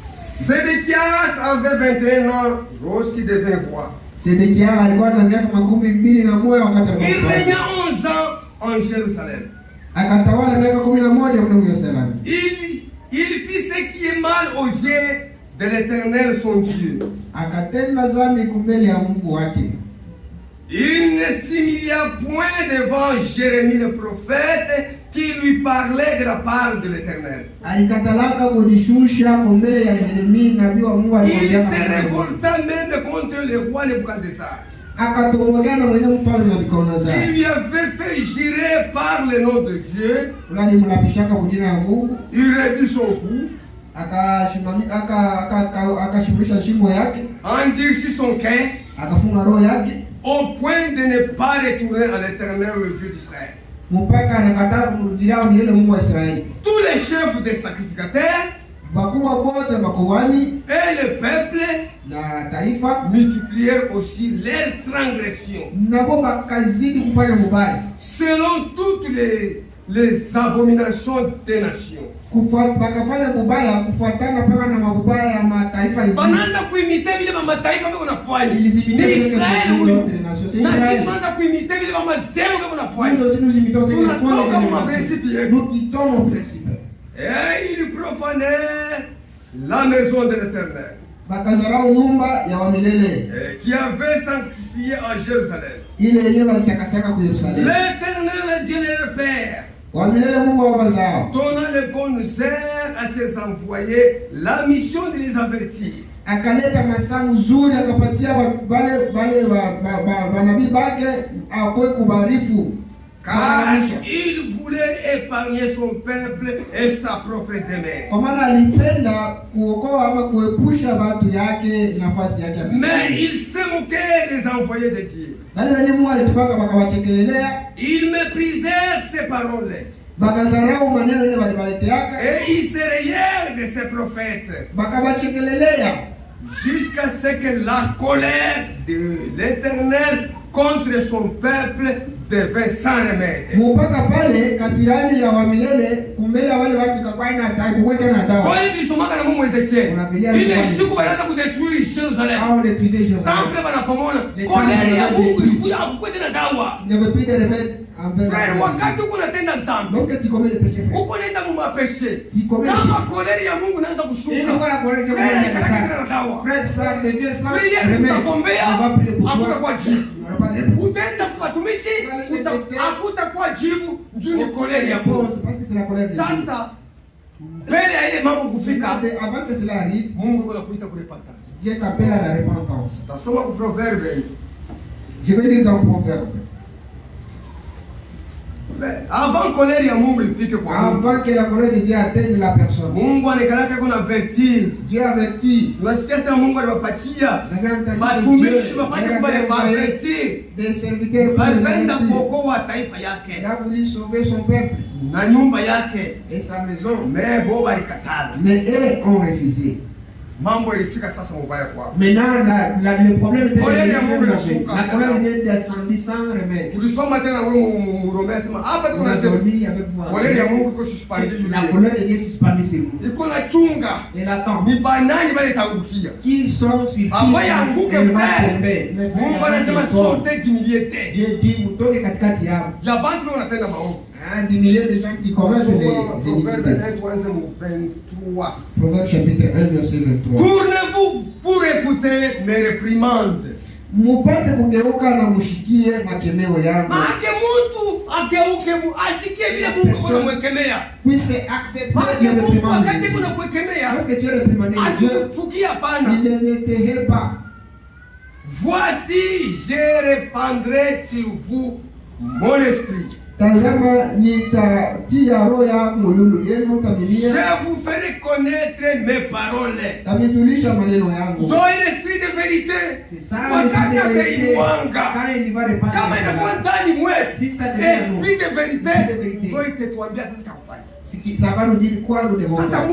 Sédéchias avait 21 ans lorsqu'il devint roi. Sédéchias alikuwa na miaka 21 wakati alipokuwa. Il régna 11 ans en Jérusalem. Akatawala miaka 11 kule Yerusalemu. Il fit ce qui est mal aux yeux de l'Éternel son Dieu. Akatenda dhambi mbele ya Mungu wake. Il ne s'humilia point devant Jérémie le prophète qui lui parlait de la part de l'Éternel. Il se révolta même contre le roi Nebuchadnezzar. Il lui avait fait jurer par le nom de Dieu. Il réduit son cou, endurcit son cœur, au point de ne pas retourner à l'Éternel, le Dieu d'Israël. Tous les chefs des sacrificateurs et le peuple multiplièrent aussi leurs transgressions selon toutes les abominations des nations. Banaanza kuimite vile mataifa vile wanafanya. Ni Israeli huyu. Na sisi tunaanza kuimite vile mazero vile wanafanya. Tunatoka kwa principe yetu. Et il profanait la maison de l'Éternel. Qui avait sanctifié à Jérusalem. L'Éternel Dieu leur père. Donnant les bonnes heures à ses envoyés, la mission de les avertir. Akaleta masaa mzuri akapatia wanabii bake akwe kubarifu. Car il voulait épargner son peuple et sa propre demeure. Mais il se moquait des envoyés de Dieu. Il méprisait ses paroles. Et il se riait de ses prophètes. Jusqu'à ce que la colère de l'Éternel contre son peuple devint sans remède. Frère, wakati uko natenda dhambi, uko nenda mu mapeshe, kama kolera ya Mungu inaanza kushuka, hakutakuwa jibu. Utaenda kwa watumishi, hakutakuwa jibu, juu ni kolera ya Mungu. Sasa mbele ya ile mambo kufika, Mungu anakuita kurepentance. Dieu t'appelle à la repentance. Tasoma ku Proverbe. Je vais lire dans Proverbe. Avant colère ya Mungu ifike kwa Mungu. Avant que la colère de Dieu atteigne la personne. Mungu anakalaka kuna avertir. Dieu avertit. Tunasikia sasa Mungu anawapatia batumishi wapate kubali avertir. Des serviteurs balipenda kuokoa taifa yake. Il a voulu sauver son peuple na nyumba yake et sa maison. Mais bo balikatala. Mais eux ont refusé. Mambo ilifika sasa mbaya kwao. Maintenant le problème était la colère de descendre sans remède. Tulisoma tena wewe Mrombe sema hapa tunasema colère ya Mungu iko suspendue. La colère de Dieu suspendue sur nous. Iko na chunga. Et l'attend. Ni banani wale tangukia. Qui sont sur Avant yanguke frère. Mungu anasema sote kimiliete. Dieu dit mtoke katikati yao. Ya bantu wanatenda maovu. Des milliers de gens qui commettent les iniquités. Proverbe chapitre 1 verset 23. Tournez-vous pour écouter mes réprimandes. Mupate kugeuka na mushikie makemeo yangu. Maana mtu puisse accepter de réprimander Dieu. Parce que tu es réprimandé Dieu, il ne te hait pas. Voici, je répandrai sur vous mon esprit. Je vous ferai connaître mes paroles. Soyez l'esprit de vérité. Wakati ataimwanga kama inakuwa ndani mwetu, esprit de vérité ndio itetuambia sasa tukafanya. Ça va nous dire quoi nous devons faire.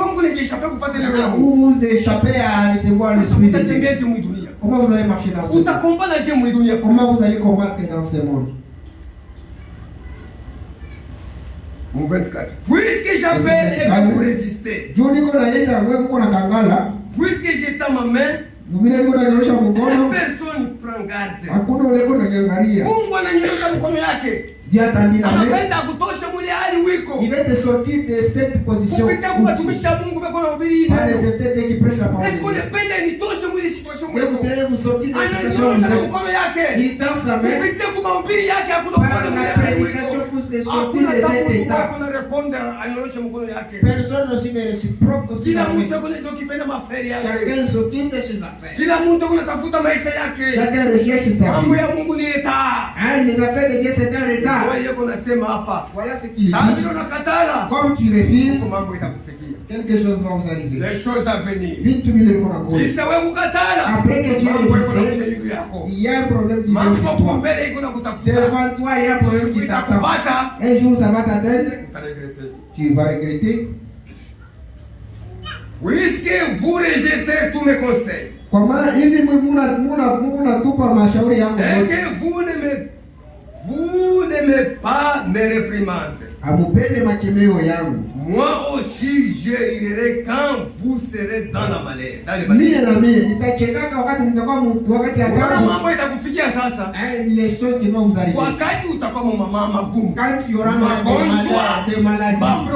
Vous vous échappez à recevoir l'esprit de Dieu. Comment vous allez marcher dans ce monde? Comment vous allez combattre dans ce monde? Puisque j'avais et que vous résistez, puisque j'ai dans ma main, personne ne prend garde. Mungu ananyosha mkono yake. Anapenda kutosha mwili hali wiko. Il va te sortir de cette position. Kupitia kwa tumisha Mungu beko na ubiri ile. Qui prêche la parole. Eko nependa nitoshe mwili situation mwiko. Vous sortir de cette situation. Mkono yake. Il tend sa main. Kupitia kwa ubiri yake hakuna kwa mwili hali wiko. Hakuna tabu kuna répondre anyoshe mkono yake. Personne aussi ne réciproque aussi. Kila mtu anachokipenda maferi yake. Chacun s'occupe de ses affaires. Kila mtu anatafuta maisha yake. Chacun recherche sa vie. Mambo ya Mungu ni retard. Les affaires de Dieu c'est un retard. Voilà ce qu'il dit. Comme tu refuses, quelque chose va vous arriver. Les choses à venir. Vite, tu me le racontes. Après que tu es refusé, il y a un problème qui vient sur toi. Devant toi, il y a un problème qui t'attend. Un jour, ça va t'atteindre. Tu vas regretter. Puisque vous rejetez tous mes conseils. Comment hivi mnatupa mashauri yangu? Et que vous n'aimez pas mes réprimandes. Moi aussi je rirai quand vous serez dans la malheur. Mambo itakufikia sasa. Les choses qui vont vous arriver. Wakati utakuwa mama magumu. Quand il y aura des maladies, mambo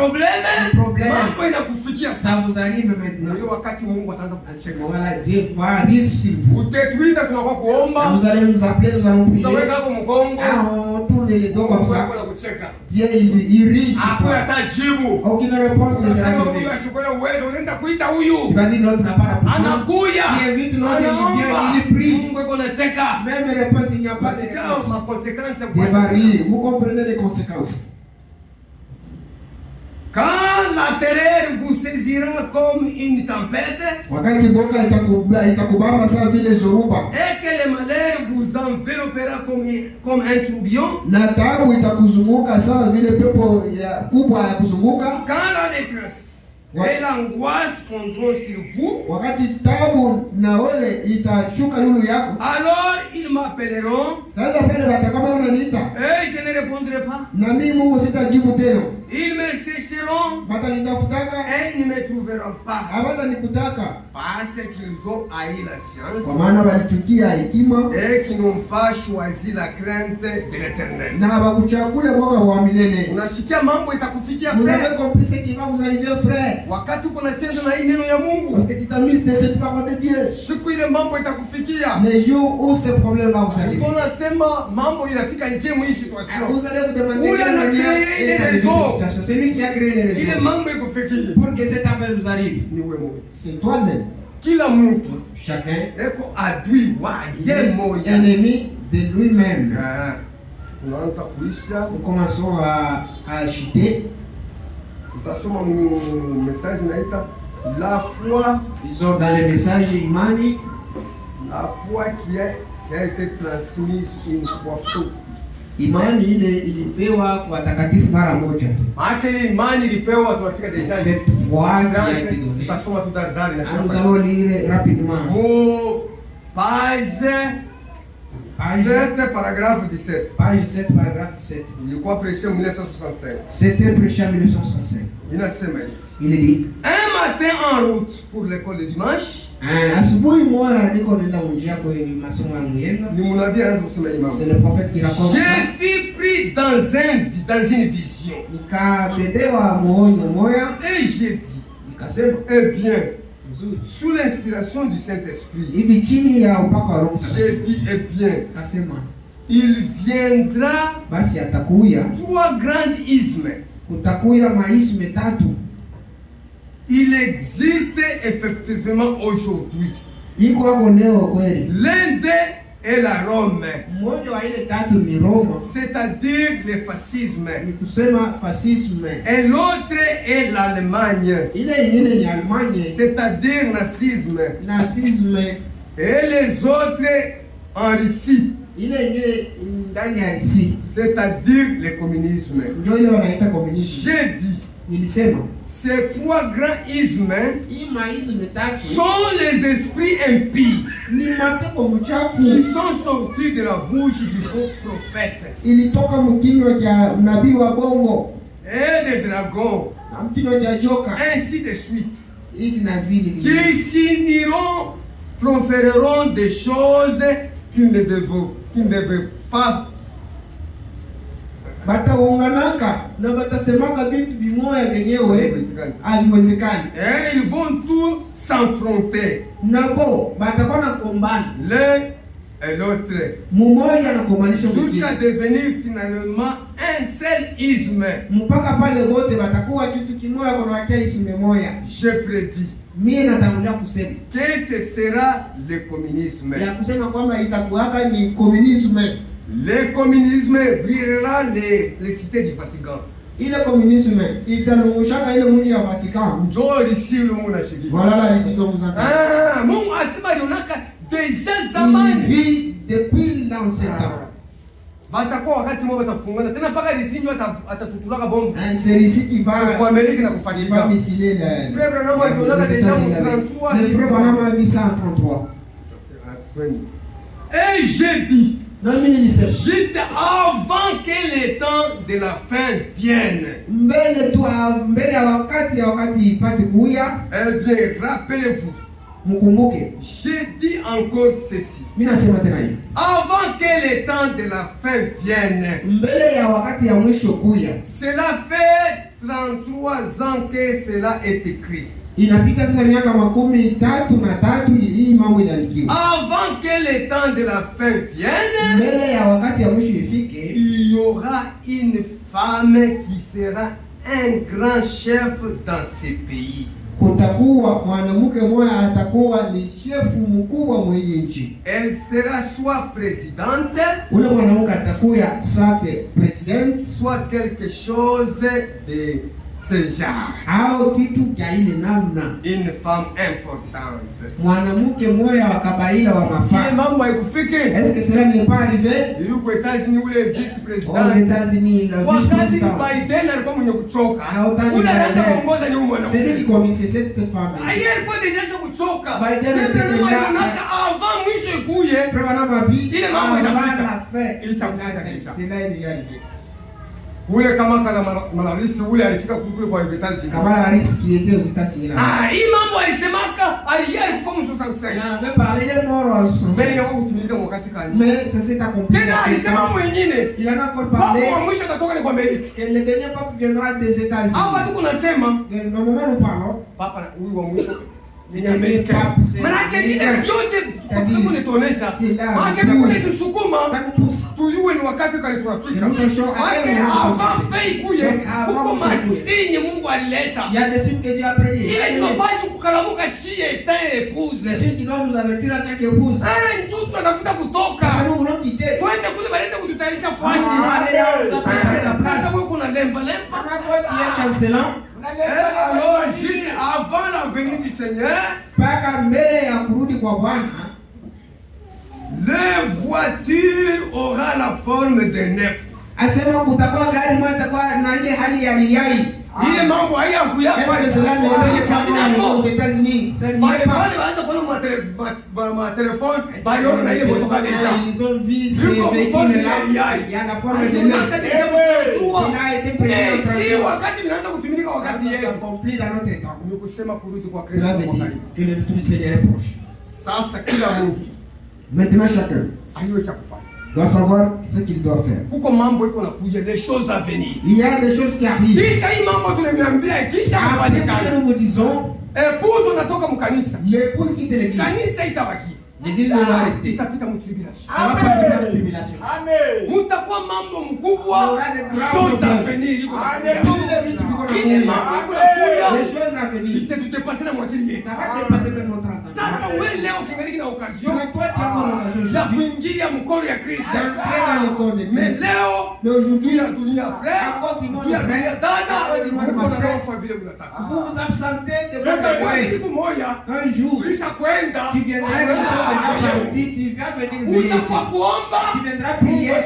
inakufikia ça vous arrive maintenant. Ndio wakati Mungu ataanza kusema. Voilà, Dieu va rire sur vous. Utetuita tunakuwa kuomba. Vous allez nous appeler, nous allons prier. Utaweka hapo mgongo. On tourne les dos comme ça. Dieu il rit sur toi. Aucune réponse ne sera donnée. Tu vas dire l'autre n'a pas la puissance. Il invite l'autre, il vient, il prie. Même réponse, il n'y a pas de réponse. Dieu va rire. Vous comprenez les conséquences. Quand la terreur vous saisira comme une tempête, et que le malheur vous enveloppera comme un tourbillon, quand la détresse et l'angoisse fondront sur vous, alors ils m'appelleront et je ne répondrai pas. Ils me chercheront et ils ne me trouveront pas. Parce qu'ils ont haï la science et qu'ils n'ont pas choisi la crainte de l'Éternel. Unasikia mambo itakufikia frère. Vous avez compris ce qui va vous arriver frère. Wakati uko nacheza na hii neno ya Mungu. Parce que tu t'amuses de cette parole de Dieu. Siku ile mambo itakufikia. Les jours où ce problème va vous arriver. Tunasema mambo inafika nje mwa hii situation. Vous allez vous demander c'est lui qui a créé les raisons. Ile mambo ikufikie. Pour que cette affaire vous arrive. Ni wewe. C'est toi-même. Kila mtu chacun eko adui wa yeye moja. Ennemi de lui-même. Tunaanza kuisha. Nous commençons à chuter. Utasoma message naita la foi. Disons dans les messages imani. La foi qui a été transmise une fois toute. Imani ile ilipewa kwa watakatifu mara moja. Maana imani ilipewa tunafika deja. Cette foi qui a été donnée. Tutasoma tout d'ardari na nous allons lire rapidement. Page 7 paragraphe 17. Page 7 paragraphe 17. Ilikuwa prêché en 1965. C'était prêché en 1965. Inasema hivi. Il dit un matin en route pour l'école de dimanche. Asubuhi moja niko nenda njia kwa masomo ya mwenga. Ni mnabii anaanza kusema imam. C'est le prophète qui raconte. Je fus pris dans une vision. Nikabebewa moyo moya. Et j'ai dit. Nikasema eh bien, sous l'inspiration du Saint-Esprit. Hivi chini ya upako wa Roho. J'ai dit eh bien. Kasema il viendra basi atakuya 3 grands ismes. Kutakuya maisme tatu. Il existe effectivement aujourd'hui. Iko hapo leo kweli. L'un d'eux est la Rome. Mmoja wa ile tatu ni Roma. C'est-à-dire le fascisme. Ni kusema fascisme. Et l'autre est l'Allemagne. Ile ingine ni Allemagne. C'est-à-dire nazisme. Nazisme. Et les autres en Russie. Ile ingine ndani ya Russie. C'est-à-dire le communisme. Ndio ile wanaita communisme. J'ai dit. Nilisema ces 3 grands ismes sont les esprits impies qui sont sortis de la bouche du faux prophète et des dragons, ainsi de suite, qui s'uniront, proféreront des choses qu'ils ne devaient pas. Bataonganaka na batasemaka bintu bimoya wenyewe aliwezekani. Et ils vont tous s'affronter. Nabo batakuwa na kombana l'un et l'autre. Mmoja anakombanisha mwingine. Jusqu'à devenir finalement un seul isme. Mpaka pale wote batakuwa kitu kimoja kwa wakia isme moja. Je prédis. Mimi natangulia kusema que ce sera le communisme. Ya kusema kwamba itakuwa ni communisme. Le communisme brûlera les cités du Vatican. Ile communisme italungushaka ile mji wa Vatican. Njoo lisi ule mwana shigi. Voilà la lisi kwa mzanga. Ah, Mungu asema yonaka déjà zamani. Vit depuis l'ancien temps. Batakuwa wakati mmoja watafungana tena mpaka lisinyo atatutulaka bomba. C'est ici qui va kwa Amerika na kufatika. Va missiler le. Frère Branham yonaka déjà 33. Le frère Branham a vu ça en 33. Et j'ai dit juste avant que le temps de la fin vienne. Mbele wakati ipate kuya. Eh bien, rappelez-vous. Mkumbuke. J'ai dit encore ceci. Mimi nasema tena hivi. Avant que le temps de la fin vienne. Mbele ya wakati ya mwisho kuya. Cela fait 33 ans que cela est écrit. Inapita sasa miaka 33 hii mambo inaandikiwa. Avant que le temps de la fin vienne, mbele ya wakati ya mwisho ifike, il y aura une femme qui sera un grand chef dans ce pays. Kutakuwa mwanamke mmoja atakuwa ni shefu mkubwa mwa nchi. Elle sera soit présidente, ule mwanamke atakuwa soit president, soit quelque chose de ce genre. Au kitu cha ile namna. Une femme importante. Mwanamke mmoja wa kabaila wa mafaa. Ile mambo haikufike. Est-ce que cela n'est pas arrivé? Yuko États-Unis ule vice-président. Aux États-Unis le vice-président. Wakati Biden alikuwa mwenye kuchoka. Ule anaanza kuongoza ni mwanamke. C'est lui qui commençait cette femme. Yeye alikuwa deja kuchoka. Biden déjà avant mwisho kuye. Vraiment vie. Ile mambo inafika. C'est là il y a ule kama kana Malarisi ule alifika kule kwa États-Unis. Kama Malarisi qui était aux États-Unis là. Ah, hii mambo alisemaka aliyekufa 65. Na me parler mort en 65. Mais yako kutumika wakati gani? Mais ça c'est accompli. Tena alisema mwingine. Il en a encore parlé. Papa wa mwisho atatoka ni kwa Amerika. Que le dernier pape viendra des États-Unis. Hapa tu kunasema, normalement nous parlons. Papa huyu wa mwisho ni Amerika. Maana ile yote kama nitonesha. Maana kama tusukuma tuyue ni wakati kali tunafika. Avant fei kuye huko masinye Mungu alileta. Il y a des signes que Dieu a prédit. Ile tunapaswa kukalamuka shie ta épouse. Les signes qui doivent nous avertir en tant qu'épouse. Ndio tunatafuta kutoka. Nous voulons quitter. Twende kule baleta kututayarisha fasi. Sasa wewe kuna lemba. Tu es chancelant. Alors, juste avant la venue du Seigneur, paka mbele ya kurudi kwa Bwana, la voiture aura la forme d'un œuf. Asema kutakuwa gari moja itakuwa na ile hali ya yai. Ile mambo haya kuyapa kwa Islamu aux États-Unis. C'est pas baanza kuona ma téléphone bayo na ile motoka deja. Ils ont vu ces véhicules là. Il y a la forme de l'œuf. Si wakati vinaanza kutumika wakati yetu accompli dans notre temps. Ni kusema kurudi kwa Kristo. Cela veut dire que le retour du Seigneur est proche. Sasa kila mtu maintenant chacun ayue cha kufanya doit savoir ce qu'il doit faire. Kuko mambo iko nakuja, les choses à venir. Il y a des choses qui arrivent. Kisha hii mambo tunaniambia kisha kufanyika. Nous vous disons épouse unatoka mkanisa. L'épouse quitte l'église. Kanisa itabaki. L'église va rester. Ça va passer par la tribulation. Mutakuwa mambo mkubwa, choses à venir. Les choses à venir. Ça va dépasser même notre temps. Sasa wewe leo ufingaliki na occasion ya kuingia mkono ya Kristo. Mais leo aujourd'hui ya dunia frère, ya dunia dada, vous vous absentez de votre foyer. Siku moja un jour ulisha kwenda qui viendra qui va venir utakuwa kuomba, qui viendra prier.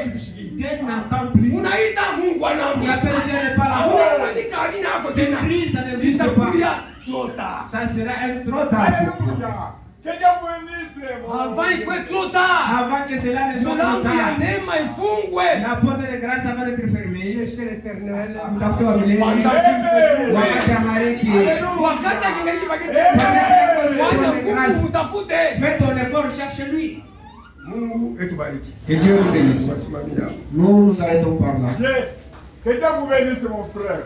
Dieu n'entend plus. Unaita Mungu anamu. Tu appelles Dieu n'est pas là. Unaandika amina yako tena. Crise, ça n'existe pas. Ça sera un trop tard. Avant que cela ne soit trop tard. La porte de grâce va être fermée. Wakati wa milele. Wakati amariki. Fais ton effort, cherche-lui. Que Dieu nous bénisse. Nous nous arrêtons par là. Que Dieu vous bénisse, mon frère.